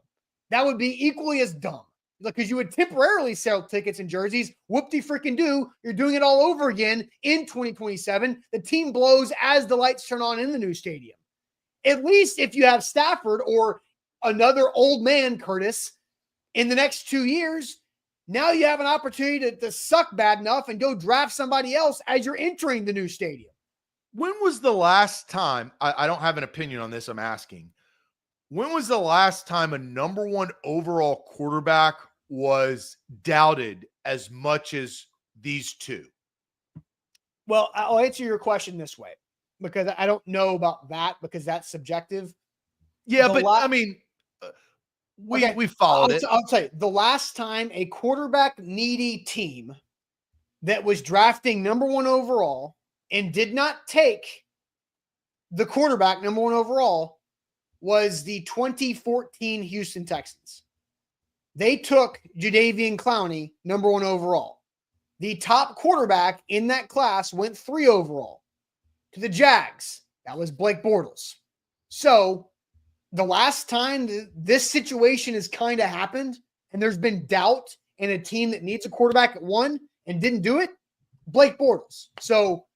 That would be equally as dumb because you would temporarily sell tickets and jerseys. Whoop-de-freaking-do. You're doing it all over again in 2027. The team blows as the lights turn on in the new stadium. at least if you have Stafford or another old man, Curtis, in the next 2 years, now you have an opportunity to suck bad enough and go draft somebody else as you're entering the new stadium. When was the last time, I don't have an opinion on this, I'm asking, when was the last time a number 1 overall quarterback was doubted as much as these two? Well, I'll answer your question this way because I don't know about that because that's subjective. Yeah, but I mean, we followed it. I'll tell you, the last time a quarterback needy team that was drafting number 1 overall and did not take the quarterback number 1 overall was the 2014 Houston Texans. They took Jadeveon Clowney number 1 overall. The top quarterback in that class went 3 overall to the Jags. That was Blake Bortles. So the last time this situation has kind of happened and there's been doubt in a team that needs a quarterback at 1 and didn't do it, Blake Bortles. So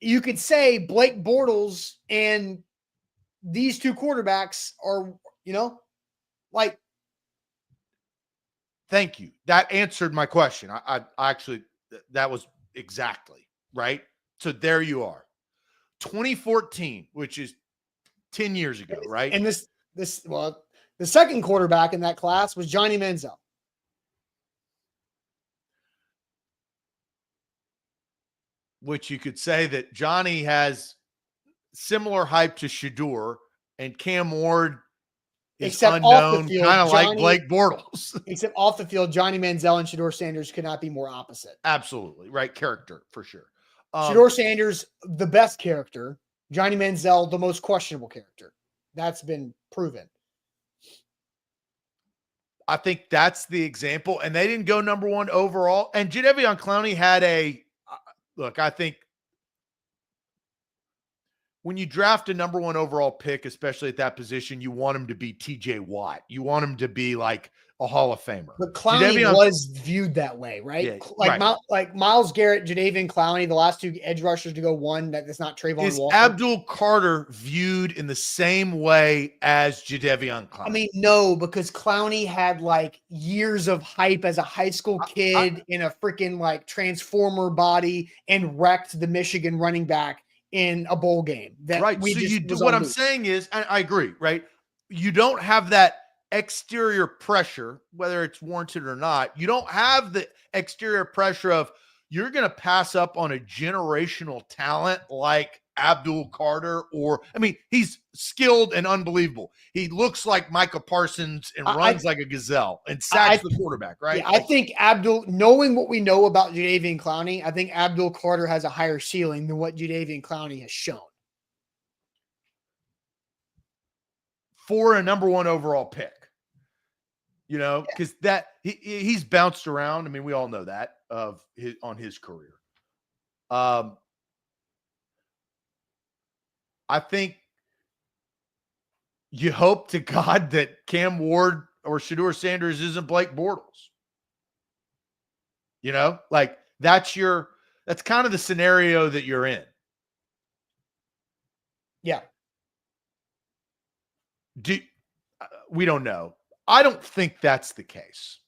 you could say Blake Bortles and these two quarterbacks are, like. Thank you. That answered my question. I actually, that was exactly right. So there you are. 2014, which is 10 years ago, right? And the second quarterback in that class was Johnny Manziel. Which you could say that Johnny has similar hype to Shedeur, and Cam Ward is except unknown, kind of like Blake Bortles. Except off the field, Johnny Manziel and Shedeur Sanders could not be more opposite. Absolutely. Right. Character, for sure. Shedeur Sanders, the best character. Johnny Manziel, the most questionable character. That's been proven. I think that's the example. And they didn't go number 1 overall. And Jadeveon Clowney had look, I think when you draft a number 1 overall pick, especially at that position, you want him to be TJ Watt. You want him to be like a Hall of Famer. But Clowney was viewed that way, right? Yeah, like Myles Garrett, Jadeveon Clowney, the last 2 edge rushers to go 1. That's not Trayvon Is Walker. Abdul Carter viewed in the same way as Jadeveon Clowney? I mean, no, because Clowney had like years of hype as a high school kid in a freaking like transformer body and wrecked the Michigan running back in a bowl game. Right. So you do what I'm saying is, and I agree, right? You don't have that exterior pressure, whether it's warranted or not. You don't have the exterior pressure of you're going to pass up on a generational talent like Abdul Carter, he's skilled and unbelievable. He looks like Micah Parsons and runs like a gazelle and sacks the quarterback, right? Yeah, I think knowing what we know about Jadeveon Clowney, I think Abdul Carter has a higher ceiling than what Jadeveon Clowney has shown. For a number 1 overall pick. Because he's bounced around. I mean, we all know that on his career. I think you hope to God that Cam Ward or Shedeur Sanders isn't Blake Bortles. That's kind of the scenario that you're in. Yeah. We don't know. I don't think that's the case.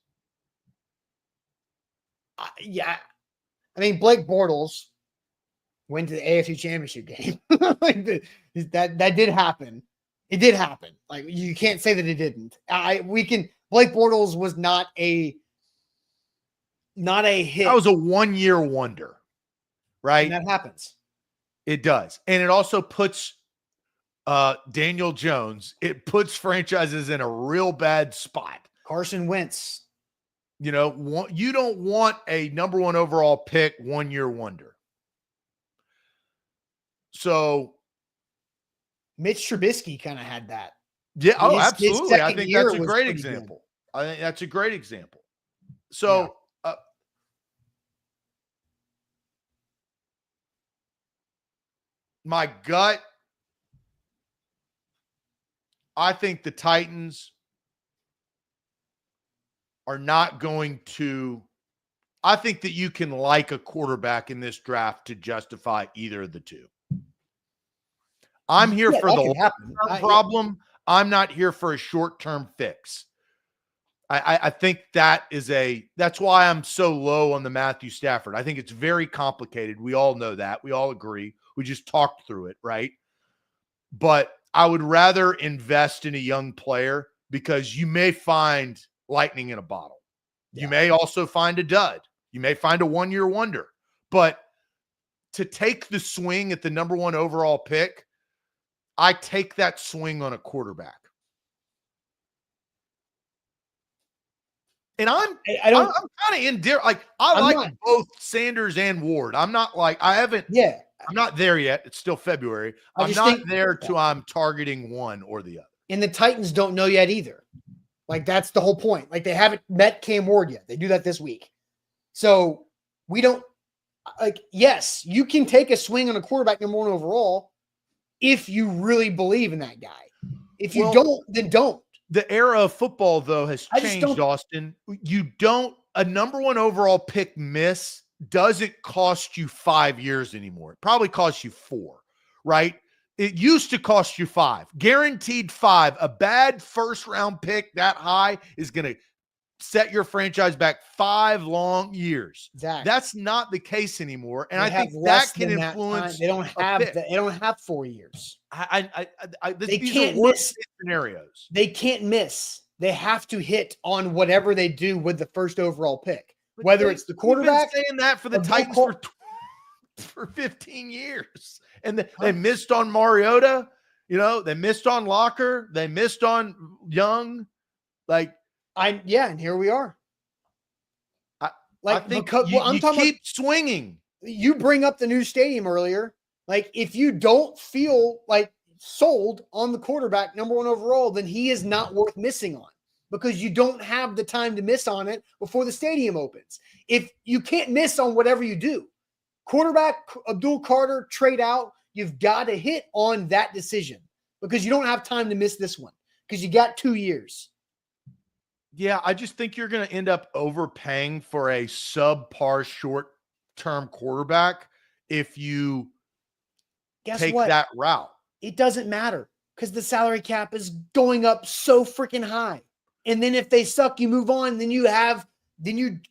Yeah. I mean, Blake Bortles went to the AFC Championship game. That did happen. It did happen. Like, you can't say that it didn't. Blake Bortles was not a hit. That was a 1-year wonder, right? And that happens. It does. And it also puts Daniel Jones, it puts franchises in a real bad spot. Carson Wentz. You don't want a number 1 overall pick 1-year wonder. So Mitch Trubisky kind of had that. Yeah. Oh, absolutely. I think that's a great example. I think that's a great example. So my gut, I think the Titans are not going to. I think that you can like a quarterback in this draft to justify either of the two. I'm here for the long-term problem. I'm not here for a short-term fix. I think that's why I'm so low on the Matthew Stafford. I think it's very complicated. We all know that. We all agree. We just talked through it, right? But I would rather invest in a young player because you may find lightning in a bottle. Yeah. You may also find a dud. You may find a one-year wonder. But to take the swing at the number 1 overall pick, I take that swing on a quarterback. And I'm kind of indifferent. Like I like both Sanders and Ward. I'm not like I'm not there yet. It's still February. I'm not there till I'm targeting one or the other. And the Titans don't know yet either. Like that's the whole point. Like they haven't met Cam Ward yet. They do that this week. So we don't yes, you can take a swing on a quarterback number 1 overall if you really believe in that guy. If you don't, then don't. The era of football, though, has changed, Austin. A number 1 overall pick miss doesn't cost you 5 years anymore. It probably costs you 4, right? It used to cost you 5. Guaranteed 5. A bad first-round pick that high is going to set your franchise back 5 long years. Exactly. That's not the case anymore, and I think that can influence. They don't have 4 years. They can't miss scenarios. They can't miss. They have to hit on whatever they do with the first overall pick, whether it's the quarterback. Been saying that for the Titans for 15 years, and they missed on Mariota. They missed on Locker. They missed on Young. And here we are. I think you keep swinging. You bring up the new stadium earlier. Like, if you don't feel like sold on the quarterback, number 1 overall, then he is not worth missing on because you don't have the time to miss on it before the stadium opens. If you can't miss on whatever you do, quarterback, Abdul Carter, trade out, you've got to hit on that decision because you don't have time to miss this one because you got 2 years. Yeah, I just think you're going to end up overpaying for a subpar short-term quarterback if you take that route. It doesn't matter because the salary cap is going up so freaking high. And then if they suck, you move on. Then you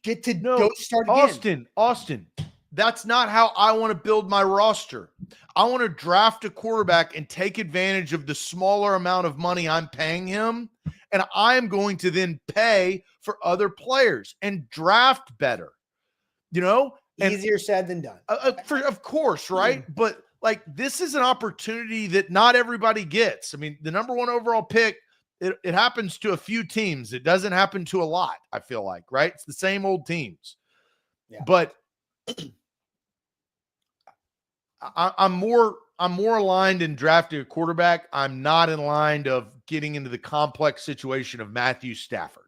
get to go start again. Austin, that's not how I want to build my roster. I want to draft a quarterback and take advantage of the smaller amount of money I'm paying him. And I am going to then pay for other players and draft better. Easier said than done. Of course, right? But this is an opportunity that not everybody gets. I mean, the number 1 overall pick, it happens to a few teams. It doesn't happen to a lot, I feel like, right? It's the same old teams. Yeah. But I'm more aligned in drafting a quarterback. I'm not in line of getting into the complex situation of Matthew Stafford.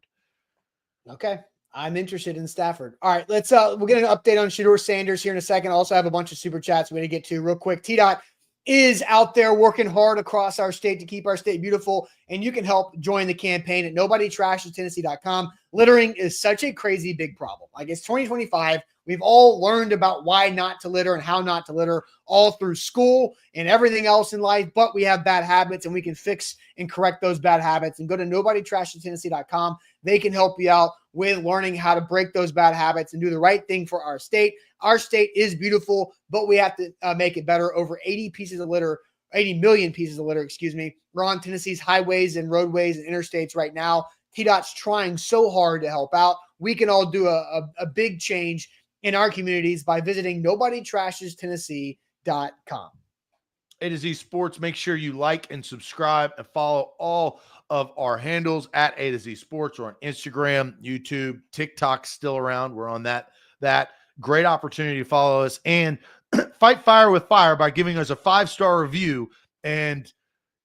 Okay. I'm interested in Stafford. All right, we'll get an update on Shedeur Sanders here in a second. Also have a bunch of super chats we're going to get to real quick. T-Dot is out there working hard across our state to keep our state beautiful, and you can help join the campaign at nobodytrashestennessee.com. Littering is such a crazy big problem. Like, it's 2025. We've all learned about why not to litter and how not to litter all through school and everything else in life, but we have bad habits and we can fix and correct those bad habits. And go to nobodytrashestennessee.com. They can help you out with learning how to break those bad habits and do the right thing for our state. Our state is beautiful, but we have to make it better. Over 80 million pieces of litter, are on Tennessee's highways and roadways and interstates right now. T-Dot's trying so hard to help out. We can all do a big change in our communities by visiting nobodytrashestennessee.com. A to Z Sports. Make sure you like and subscribe and follow all of our handles at A to Z Sports. Or on Instagram, YouTube, TikTok's still around. We're on that great opportunity to follow us and fight fire with fire by giving us a 5-star review and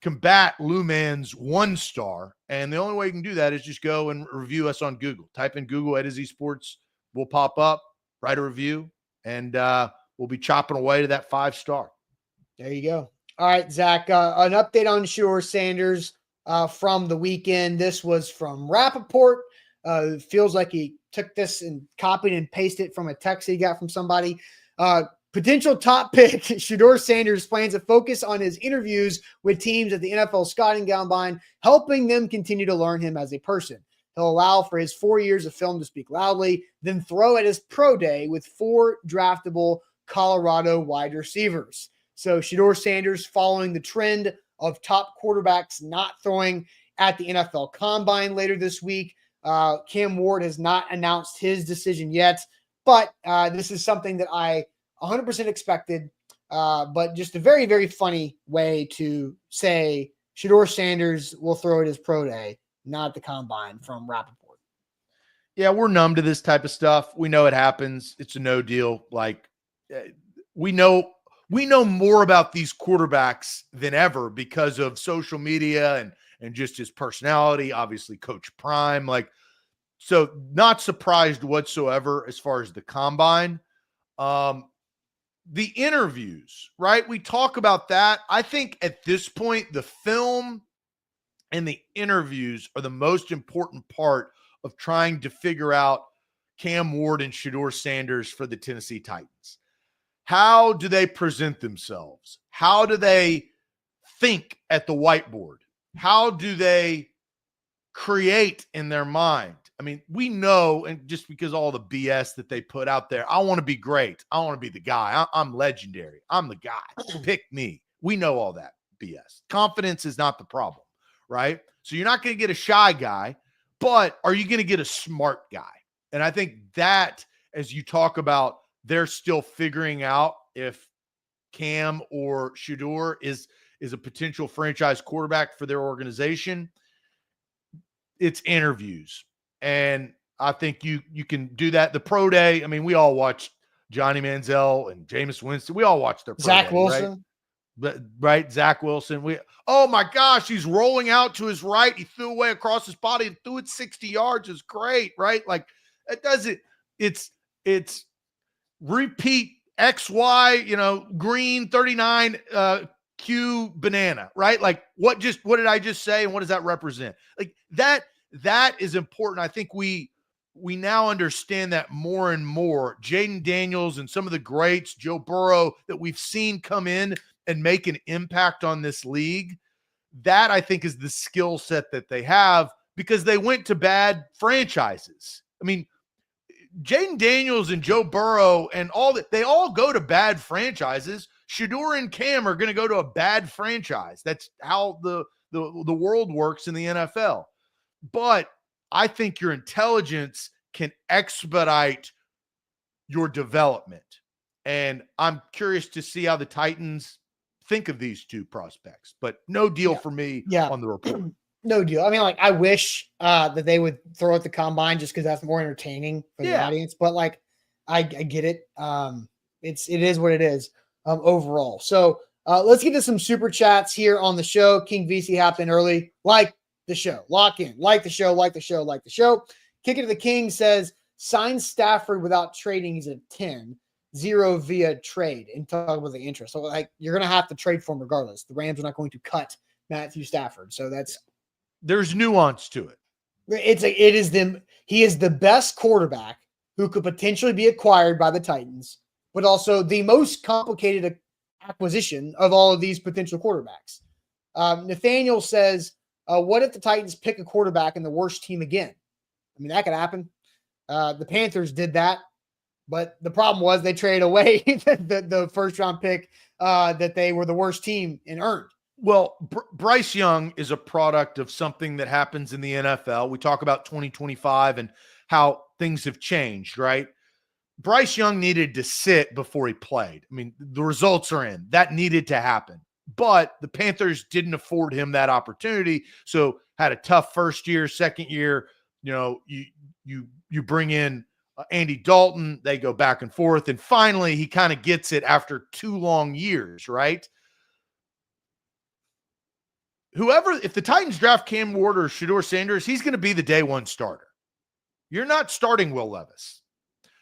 combat Lou Mann's 1-star. And the only way you can do that is just go and review us on Google. Type in Google A to Z Sports. We'll pop up, write a review, and we'll be chopping away to that 5-star. There you go. All right, Zach, an update on Shedeur Sanders from the weekend. This was from Rappaport. Feels like he took this and copied and pasted it from a text he got from somebody. Potential top pick, Shedeur Sanders plans to focus on his interviews with teams at the NFL Scouting Combine, helping them continue to learn him as a person. He'll allow for his 4 years of film to speak loudly, then throw at his pro day with 4 draftable Colorado wide receivers. So Shedeur Sanders following the trend of top quarterbacks not throwing at the NFL Combine later this week. Cam Ward has not announced his decision yet, but this is something that I 100% expected, but just a very, very funny way to say Shedeur Sanders will throw at his pro day, not the combine, from Rappaport. Yeah, we're numb to this type of stuff. We know it happens. It's a no deal. Like, we know more about these quarterbacks than ever because of social media and just his personality, obviously Coach Prime. Like, so not surprised whatsoever as far as the combine. The interviews, right? We talk about that. I think at this point, the film and the interviews are the most important part of trying to figure out Cam Ward and Shedeur Sanders for the Tennessee Titans. How do they present themselves? How do they think at the whiteboard? How do they create in their mind? I mean, we know, and just because all the BS that they put out there, I want to be great. I want to be the guy. I'm legendary. I'm the guy. Pick me. We know all that BS. Confidence is not the problem, right? So you're not going to get a shy guy, but are you going to get a smart guy? And I think that, as you talk about, they're still figuring out if Cam or Shedeur is a potential franchise quarterback for their organization. It's interviews. And I think you can do that. The pro day, I mean, we all watched Johnny Manziel and Jameis Winston. We all watched their pro Zach day, Wilson. Right? Zach Wilson. Oh my gosh, he's rolling out to his right. He threw away across his body and threw it 60 yards. It's great, right? Like, it doesn't, it's repeat XY, green 39, Q banana, right? Like, what did I just say? And what does that represent? Like, that is important. I think we now understand that more and more. Jaden Daniels and some of the greats, Joe Burrow, that we've seen come in and make an impact on this league. That, I think, is the skill set that they have because they went to bad franchises. I mean, Jaden Daniels and Joe Burrow and all that, they all go to bad franchises. Shedeur and Cam are going to go to a bad franchise. That's how the world works in the NFL. But I think your intelligence can expedite your development. And I'm curious to see how the Titans think of these two prospects. But no deal for me on the report. No deal. I mean, like, I wish that they would throw at the combine just because that's more entertaining for the audience. But, like, I get it. It is what it is overall. So let's get to some super chats here on the show. King VC happened early. Like the show. Lock in. Like the show. Like the show. Like the show. Kick it to the King says, sign Stafford without trading. He's a 10. 0 via trade. And talk about the interest. So, like, you're going to have to trade for him regardless. The Rams are not going to cut Matthew Stafford. So there's nuance to it. He is the best quarterback who could potentially be acquired by the Titans, but also the most complicated acquisition of all of these potential quarterbacks. Nathaniel says, what if the Titans pick a quarterback and the worst team again? I mean, that could happen. The Panthers did that, but the problem was they traded away the first round pick that they were the worst team and earned. Well, Bryce Young is a product of something that happens in the NFL. We talk about 2025 and how things have changed, right? Bryce Young needed to sit before he played. I mean, the results are in. That needed to happen. But the Panthers didn't afford him that opportunity, so had a tough first year, second year. You bring in Andy Dalton, they go back and forth, and finally he kind of gets it after 2 long years, right? If the Titans draft Cam Ward or Shedeur Sanders, he's going to be the day one starter. You're not starting Will Levis.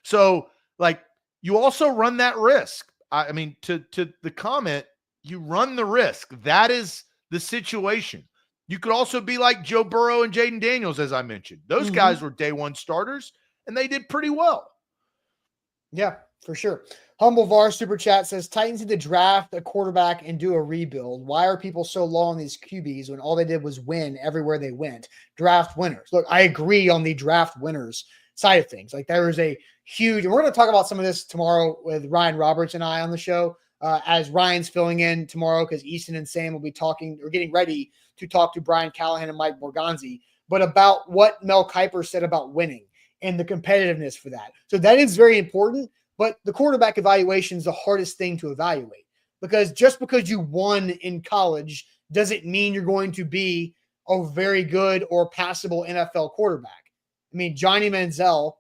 So, like, you also run that risk. I mean, to the comment, you run the risk. That is the situation. You could also be like Joe Burrow and Jaden Daniels, as I mentioned. Those guys were day one starters, and they did pretty well. Yeah, for sure. Humble Var Super Chat says Titans need to draft a quarterback and do a rebuild. Why are people so low on these QBs when all they did was win everywhere they went? Draft winners. Look, I agree on the draft winners side of things. Like there is a huge, and we're going to talk about some of this tomorrow with Ryan Roberts and I on the show as Ryan's filling in tomorrow because Easton and Sam will be talking or getting ready to talk to Brian Callahan and Mike Borgonzi, but about what Mel Kiper said about winning and the competitiveness for that. So that is very important. But the quarterback evaluation is the hardest thing to evaluate because just because you won in college doesn't mean you're going to be a very good or passable NFL quarterback. I mean, Johnny Manziel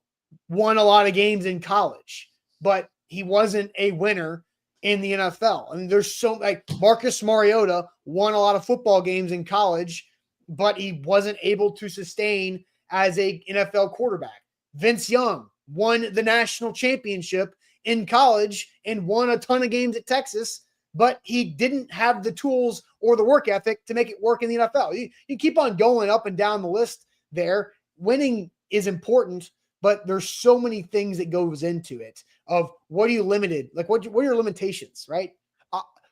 won a lot of games in college, but he wasn't a winner in the NFL. I mean, there's so like Marcus Mariota won a lot of football games in college, but he wasn't able to sustain as a NFL quarterback. Vince Young won the national championship in college and won a ton of games at Texas, but he didn't have the tools or the work ethic to make it work in the NFL. You keep on going up and down the list there. Winning is important, but there's so many things that goes into it of what are you limited? Like what are your limitations, right?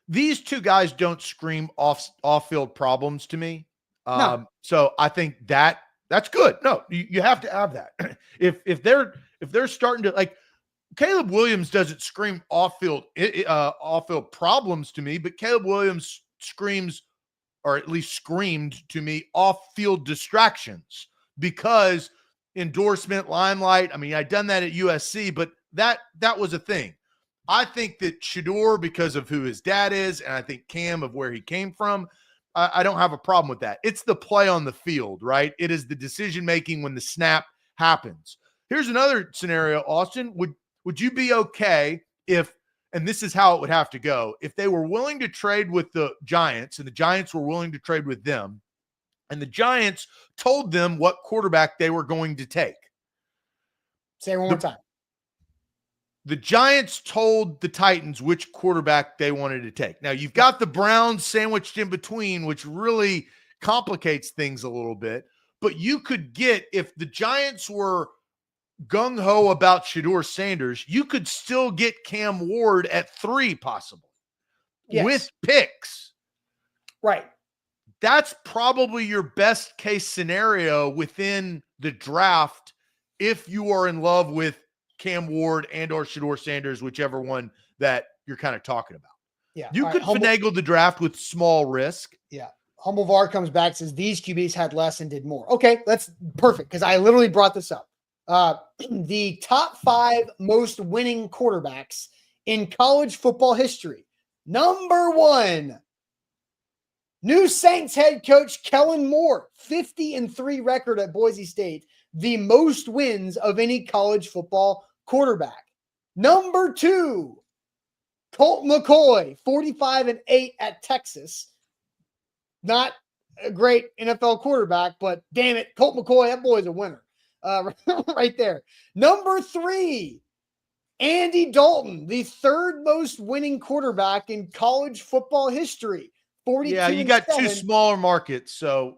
These two guys don't scream off-field problems to me. No. So I think that's good. No, you have to have that. If they're starting to like Caleb Williams doesn't scream off-field problems to me, but Caleb Williams screams, or at least screamed to me, off-field distractions because endorsement, limelight. I mean, I'd done that at USC, but that was a thing. I think that Shedeur, because of who his dad is, and I think Cam of where he came from, I don't have a problem with that. It's the play on the field, right? It is the decision-making when the snap happens. Here's another scenario, Austin. Would you be okay if, and this is how it would have to go, if they were willing to trade with the Giants and the Giants were willing to trade with them, and the Giants told them what quarterback they were going to take? Say it one more time. The Giants told the Titans which quarterback they wanted to take. Now, you've got the Browns sandwiched in between, which really complicates things a little bit. But you could get, if the Giants were gung-ho about Shedeur Sanders, you could still get Cam Ward at 3 possibly with picks. Right. That's probably your best case scenario within the draft if you are in love with Cam Ward and or Shedeur Sanders, whichever one that you're kind of talking about. Yeah. You could finagle the draft with small risk. Yeah. Humble Var comes back, says these QBs had less and did more. Okay, that's perfect because I literally brought this up. The top 5 most winning quarterbacks in college football history. Number 1, new Saints head coach Kellen Moore, 50-3 record at Boise State, the most wins of any college football quarterback. Number 2, Colt McCoy, 45-8 at Texas. Not a great NFL quarterback, but damn it, Colt McCoy, that boy's a winner. Right there. Number 3, Andy Dalton, the 3rd most winning quarterback in college football history. 42. Yeah, you got 2 smaller markets. So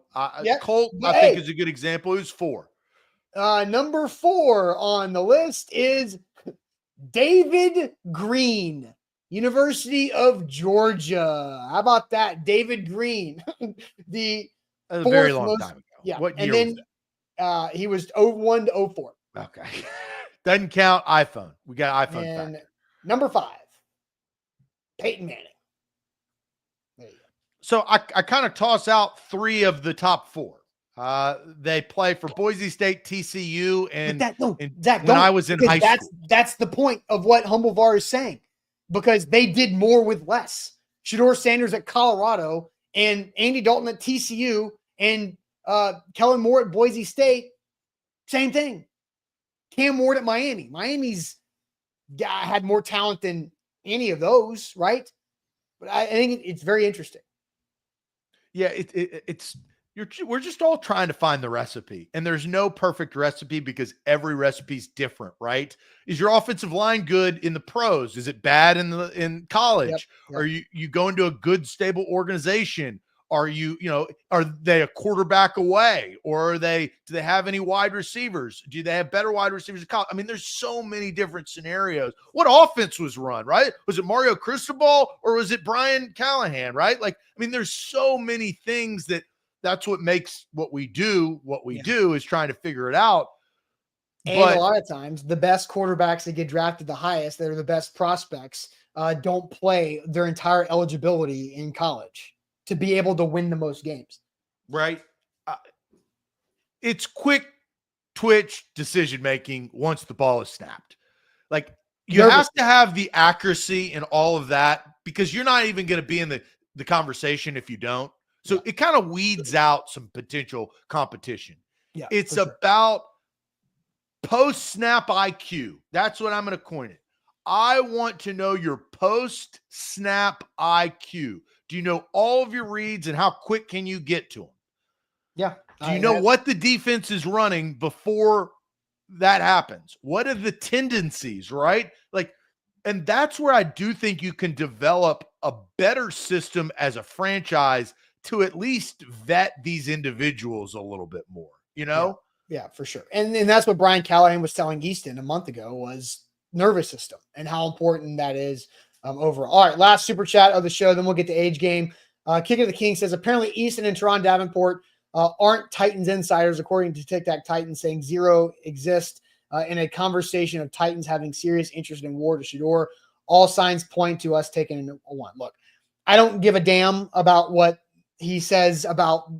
Colt, I think, is a good example. Who's 4? Number 4 on the list is David Green, University of Georgia. How about that? David Green. A very long time ago. Yeah. What year was that? He was 01 to 04. Okay. Doesn't count iPhone. We got iPhone. And number 5, Peyton Manning. There you go. So I kind of toss out 3 of the top 4. They play for Boise State, TCU, and Zach, when I was in high school. That's the point of what Humble Var is saying, because they did more with less. Shedeur Sanders at Colorado and Andy Dalton at TCU and Kellen Moore at Boise State, same thing. Cam Ward at Miami. Miami's guy had more talent than any of those, right? But I think it's very interesting. Yeah, we're just all trying to find the recipe, and there's no perfect recipe because every recipe's different, right? Is your offensive line good in the pros? Is it bad in college? Yep. Are you go into a good, stable organization? Are are they a quarterback away, or do they have any wide receivers? Do they have better wide receivers? I mean, there's so many different scenarios. What offense was run, right? Was it Mario Cristobal or was it Brian Callahan, right? Like, I mean, there's so many things that's what makes what we do is trying to figure it out. And a lot of times, the best quarterbacks that get drafted the highest, that are the best prospects, don't play their entire eligibility in college to be able to win the most games. Right. It's quick twitch decision-making once the ball is snapped. Like, you have to have the accuracy and all of that, because you're not even going to be in the conversation if you don't. So it kind of weeds out some potential competition. Yeah, it's about post-snap IQ. That's what I'm going to coin it. I want to know your post-snap IQ. Do you know all of your reads, and how quick can you get to them? Yeah. Do you know what the defense is running before that happens? What are the tendencies, right? Like, and that's where I do think you can develop a better system as a franchise to at least vet these individuals a little bit more, Yeah, for sure. And that's what Brian Callahan was telling Easton a month ago, was nervous system and how important that is overall. All right, last super chat of the show, then we'll get to age game. Kick of the King says, apparently Easton and Teron Davenport aren't Titans insiders, according to Tic Tac Titans, saying zero exists in a conversation of Titans having serious interest in Ward or Shedeur. All signs point to us taking a one. Look, I don't give a damn about what he says about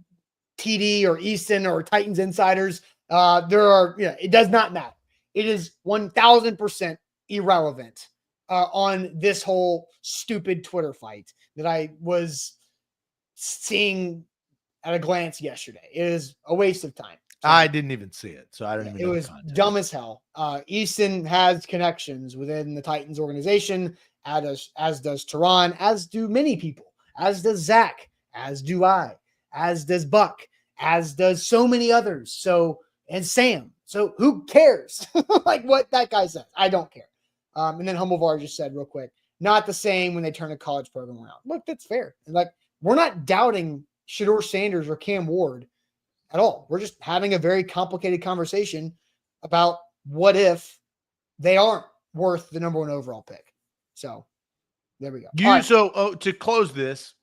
TD or Easton or Titans insiders. It does not matter. It is 1000% irrelevant on this whole stupid Twitter fight that I was seeing at a glance yesterday. It is a waste of time. I didn't even see it, so I don't even know. It was dumb as hell. Easton has connections within the Titans organization, as does Teron, as do many people, as does Zach, as do I, as does Buck, as does so many others. And Sam. So who cares? Like what that guy says. I don't care. And then Humblevar just said real quick, not the same when they turn a college program around. Look, that's fair. And like, we're not doubting Shedeur Sanders or Cam Ward at all. We're just having a very complicated conversation about what if they aren't worth the number one overall pick. So there we go. So to close this,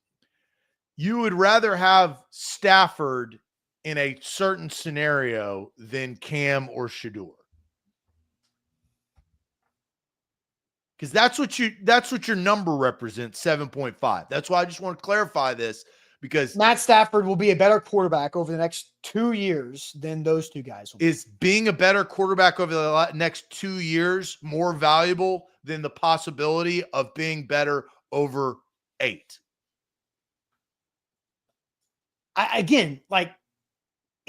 you would rather have Stafford in a certain scenario than Cam or Shedeur, because that's what your number represents, 7.5. That's why I just want to clarify this, because Matt Stafford will be a better quarterback over the next 2 years than those two guys will be. Is being a better quarterback over the next 2 years more valuable than the possibility of being better over 8?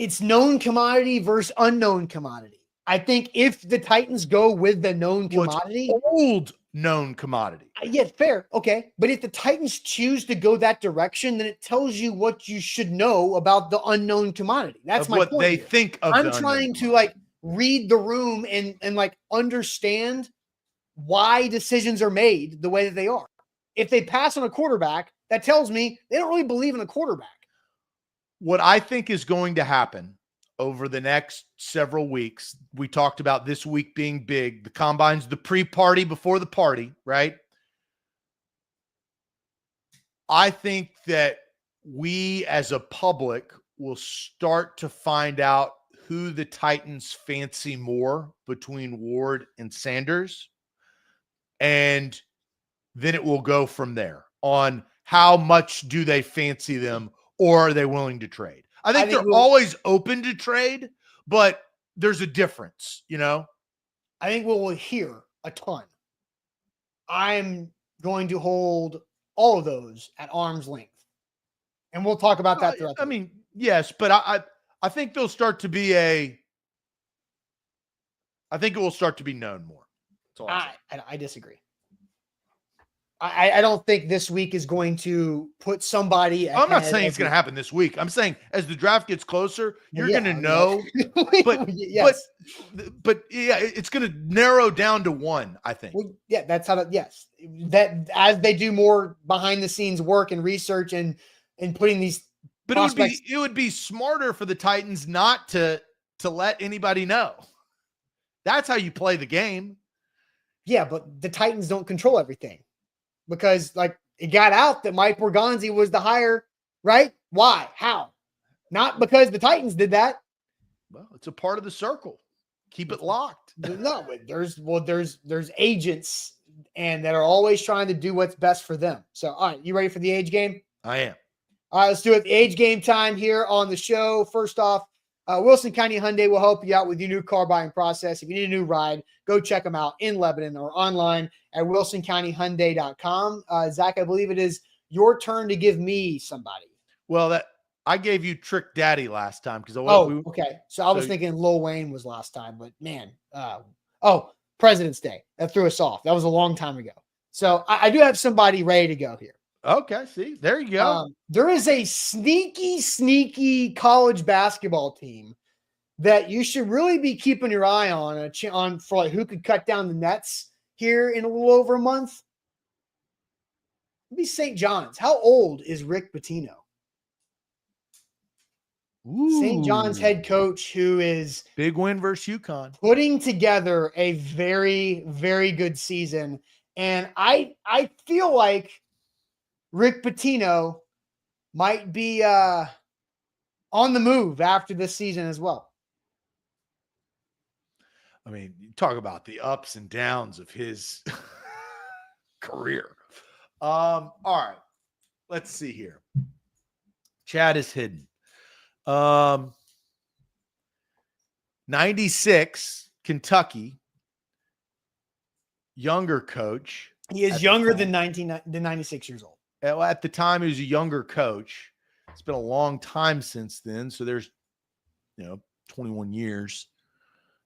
It's known commodity versus unknown commodity. I think if the Titans go with the known commodity, old known commodity. Yeah, fair. Okay. But if the Titans choose to go that direction, then it tells you what you should know about the unknown commodity. That's my point. What they think of. I'm trying to read the room and understand why decisions are made the way that they are. If they pass on a quarterback, that tells me they don't really believe in a quarterback. What I think is going to happen over the next several weeks, we talked about this week being big. The combine's the pre-party before the party, right? I think that we as a public will start to find out who the Titans fancy more between Ward and Sanders. And then it will go from there on how much do they fancy them, or are they willing to trade? I think they're always open to trade, but there's a difference, I think we'll hear a ton. I'm going to hold all of those at arm's length. And we'll talk about that throughout the week. Yes, but I think they'll start to be I think it will start to be known more. I disagree. I don't think this week is going to put somebody ahead. I'm not saying it's going to happen this week. I'm saying as the draft gets closer, you're going to know. Yes. But it's going to narrow down to one, I think. Well, yeah, that's how that as they do more behind the scenes work and research and putting these But it would be smarter for the Titans not to let anybody know. That's how you play the game. Yeah, but the Titans don't control everything because it got out that Mike Borgonzi was the hire, right? Why? How? Not because the Titans did that. Well, it's a part of the circle. Keep it locked. No, but there's agents and that are always trying to do what's best for them. So, all right, you ready for the age game? I am. All right, let's do it. The age game time here on the show. First off, Wilson County Hyundai will help you out with your new car buying process. If you need a new ride, go check them out in Lebanon or online at wilsoncountyhyundai.com. Zach, I believe it is your turn to give me somebody. Well, I gave you Trick Daddy last time because okay. So I was thinking Lil Wayne was last time, but man, President's Day. That threw us off. That was a long time ago. So I do have somebody ready to go here. Okay, see, there you go. There is a sneaky college basketball team that you should really be keeping your eye on for who could cut down the nets here in a little over a month. It'd be St. John's. How old is Rick Pitino? St. John's head coach, who is big win versus UConn, putting together a very, very good season. And I feel like Rick Pitino might be on the move after this season as well. I mean, you talk about the ups and downs of his career. All right, let's see here. Chad is hidden. 96, Kentucky, younger coach. He is younger than 96 years old. At the time, he was a younger coach. It's been a long time since then. So there's, 21 years.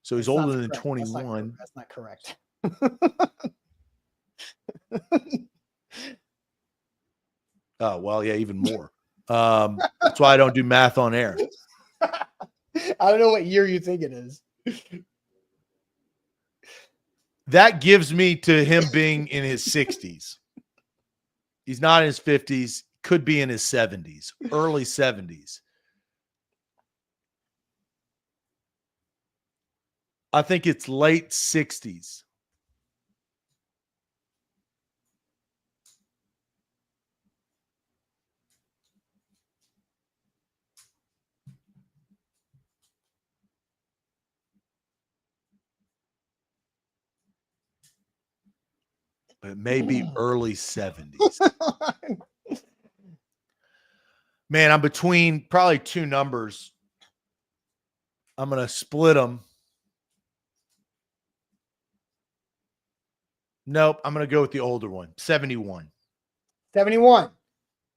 So he's older than 21. That's not correct. Oh, well, yeah, even more. That's why I don't do math on air. I don't know what year you think it is. That gives me to him being in his 60s. He's not in his 50s, could be in his 70s, early 70s. I think it's late 60s. But maybe early 70s. Man, I'm between probably two numbers. I'm going to split them. Nope, I'm going to go with the older one, 71. 71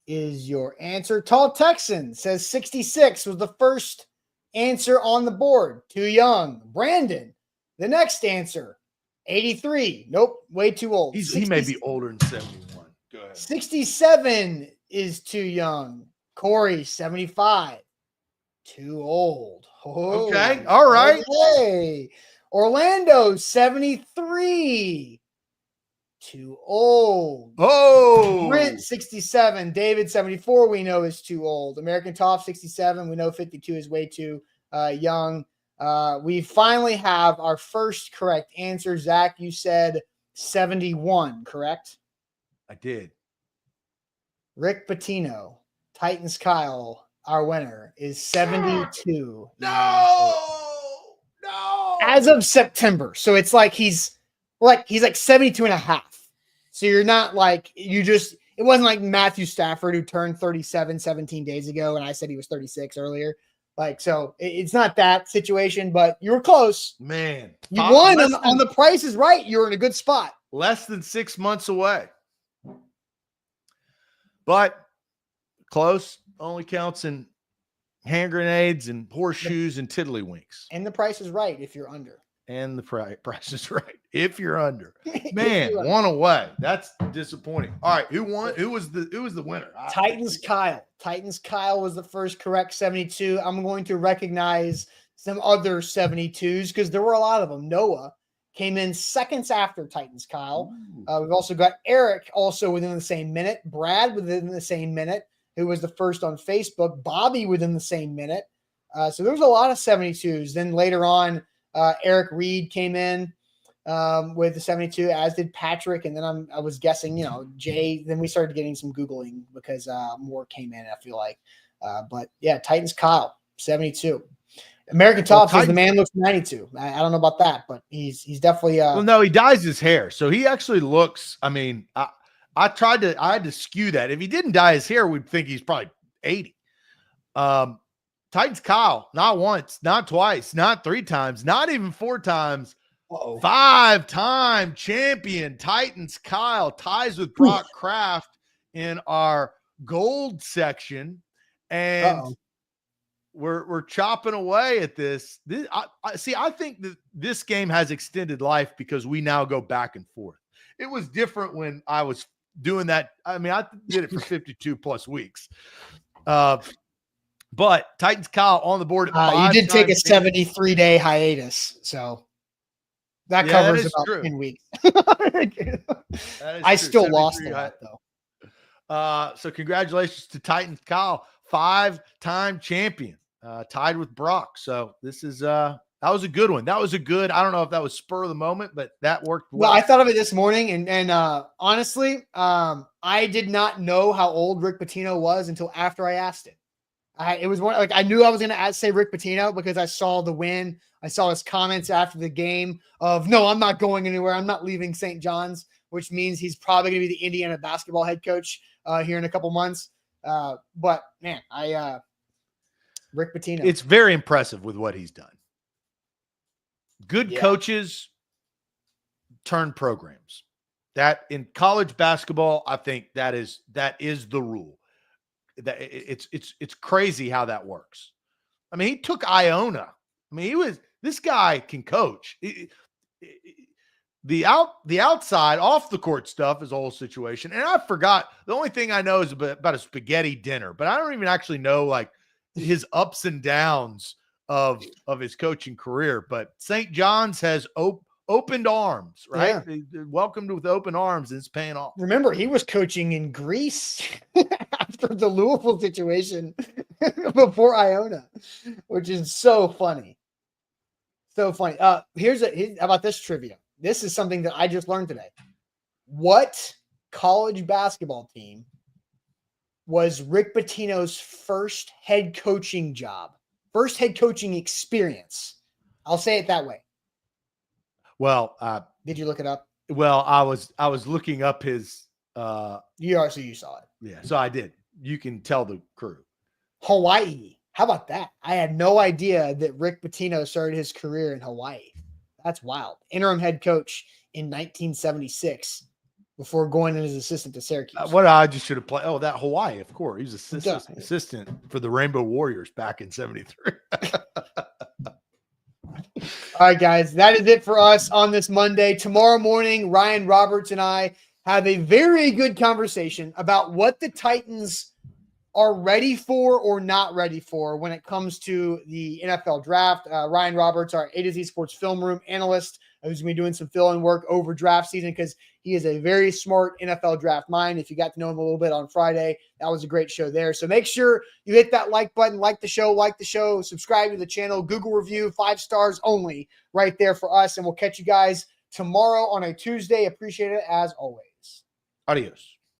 is your answer. Tall Texan says 66 was the first answer on the board. Too young. Brandon, the next answer, 83. Nope, way too old. He may be older than 71. Go ahead. 67 is too young. Corey, 75. Too old. Oh, okay, all right. Okay. Orlando, 73. Too old. Oh. Brent, 67. David, 74, we know is too old. American Top, 67. We know 52 is way too young. We finally have our first correct answer. Zach, you said 71, correct? I did. Rick Pitino, Titans Kyle, our winner, is 72. No. As of September. So it's like he's 72 and a half. So you're not it wasn't like Matthew Stafford who turned 37 17 days ago and I said he was 36 earlier. So it's not that situation, but you were close. Man. You won on the Price is Right. You're in a good spot. Less than 6 months away. But close only counts in hand grenades and horseshoes and tiddlywinks. And the Price is Right if you're under. And the price is right if you're under. Man, one away. That's disappointing. All right, who won? Who was the winner? Titans Kyle. Titans Kyle was the first correct 72. I'm going to recognize some other 72s because there were a lot of them. Noah came in seconds after Titans Kyle. We've also got Eric also within the same minute. Brad within the same minute. who was the first on Facebook. Bobby within the same minute. So there was a lot of 72s. Then later on, Eric Reed came in with the 72, as did Patrick. And then I was guessing, Jay. Then we started getting some Googling because more came in, I feel like. But yeah, Titans Kyle, 72. American Top says the man looks 92. I don't know about that, but he's definitely. Well, no, he dyes his hair, so he actually looks. I mean, I had to skew that. If he didn't dye his hair, we'd think he's probably 80. Titans Kyle, not once, not twice, not 3 times, not even 4 times. 5-time champion Titans Kyle ties with Brock Kraft in our gold section, and we're chopping away at this. I think that this game has extended life because we now go back and forth. It was different when I was doing that. I mean, I did it for 52 plus weeks. But Titans Kyle on the board. You did take a 73-day hiatus, so that covers about 10 weeks. I still lost a lot, though. So congratulations to Titans Kyle, 5-time champion, tied with Brock. So this is that was a good one. I don't know if that was spur of the moment, but that worked well. I thought of it this morning, and honestly, I did not know how old Rick Pitino was until after I asked it. It was I knew I was going to say Rick Pitino because I saw the win. I saw his comments after the game of, no, I'm not going anywhere. I'm not leaving St. John's, which means he's probably going to be the Indiana basketball head coach here in a couple months. But man, Rick Pitino. It's very impressive with what he's done. Good coaches turn programs. That in college basketball, I think that is the rule. That it's crazy how that works. I mean, he took Iona. I mean, this guy can coach. The outside off the court stuff is a whole situation. And I forgot, the only thing I know is about a spaghetti dinner, but I don't even actually know like his ups and downs of his coaching career. But St. John's has opened arms, right? Yeah. Welcomed with open arms, and it's paying off. Remember, he was coaching in Greece after the Louisville situation before Iona, which is so funny. So funny. How about this trivia? This is something that I just learned today. What college basketball team was Rick Pitino's first head coaching job? First head coaching experience. I'll say it that way. Well, did you look it up? Well, I was looking up his. You saw it. Yeah, so I did. You can tell the crew. Hawaii. How about that? I had no idea that Rick Pitino started his career in Hawaii. That's wild. Interim head coach in 1976 before going in as assistant to Syracuse. What I just should have played. Oh, that Hawaii, of course. He was assistant for the Rainbow Warriors back in 73. All right, guys, that is it for us on this Monday. Tomorrow morning, Ryan Roberts and I have a very good conversation about what the Titans are ready for or not ready for when it comes to the NFL draft. Ryan Roberts, our A to Z Sports Film Room analyst, who's going to be doing some fill-in work over draft season because he is a very smart NFL draft mind. If you got to know him a little bit on Friday, that was a great show there. So make sure you hit that like button, like the show, subscribe to the channel, Google review, 5 stars only right there for us. And we'll catch you guys tomorrow on a Tuesday. Appreciate it as always. Adios.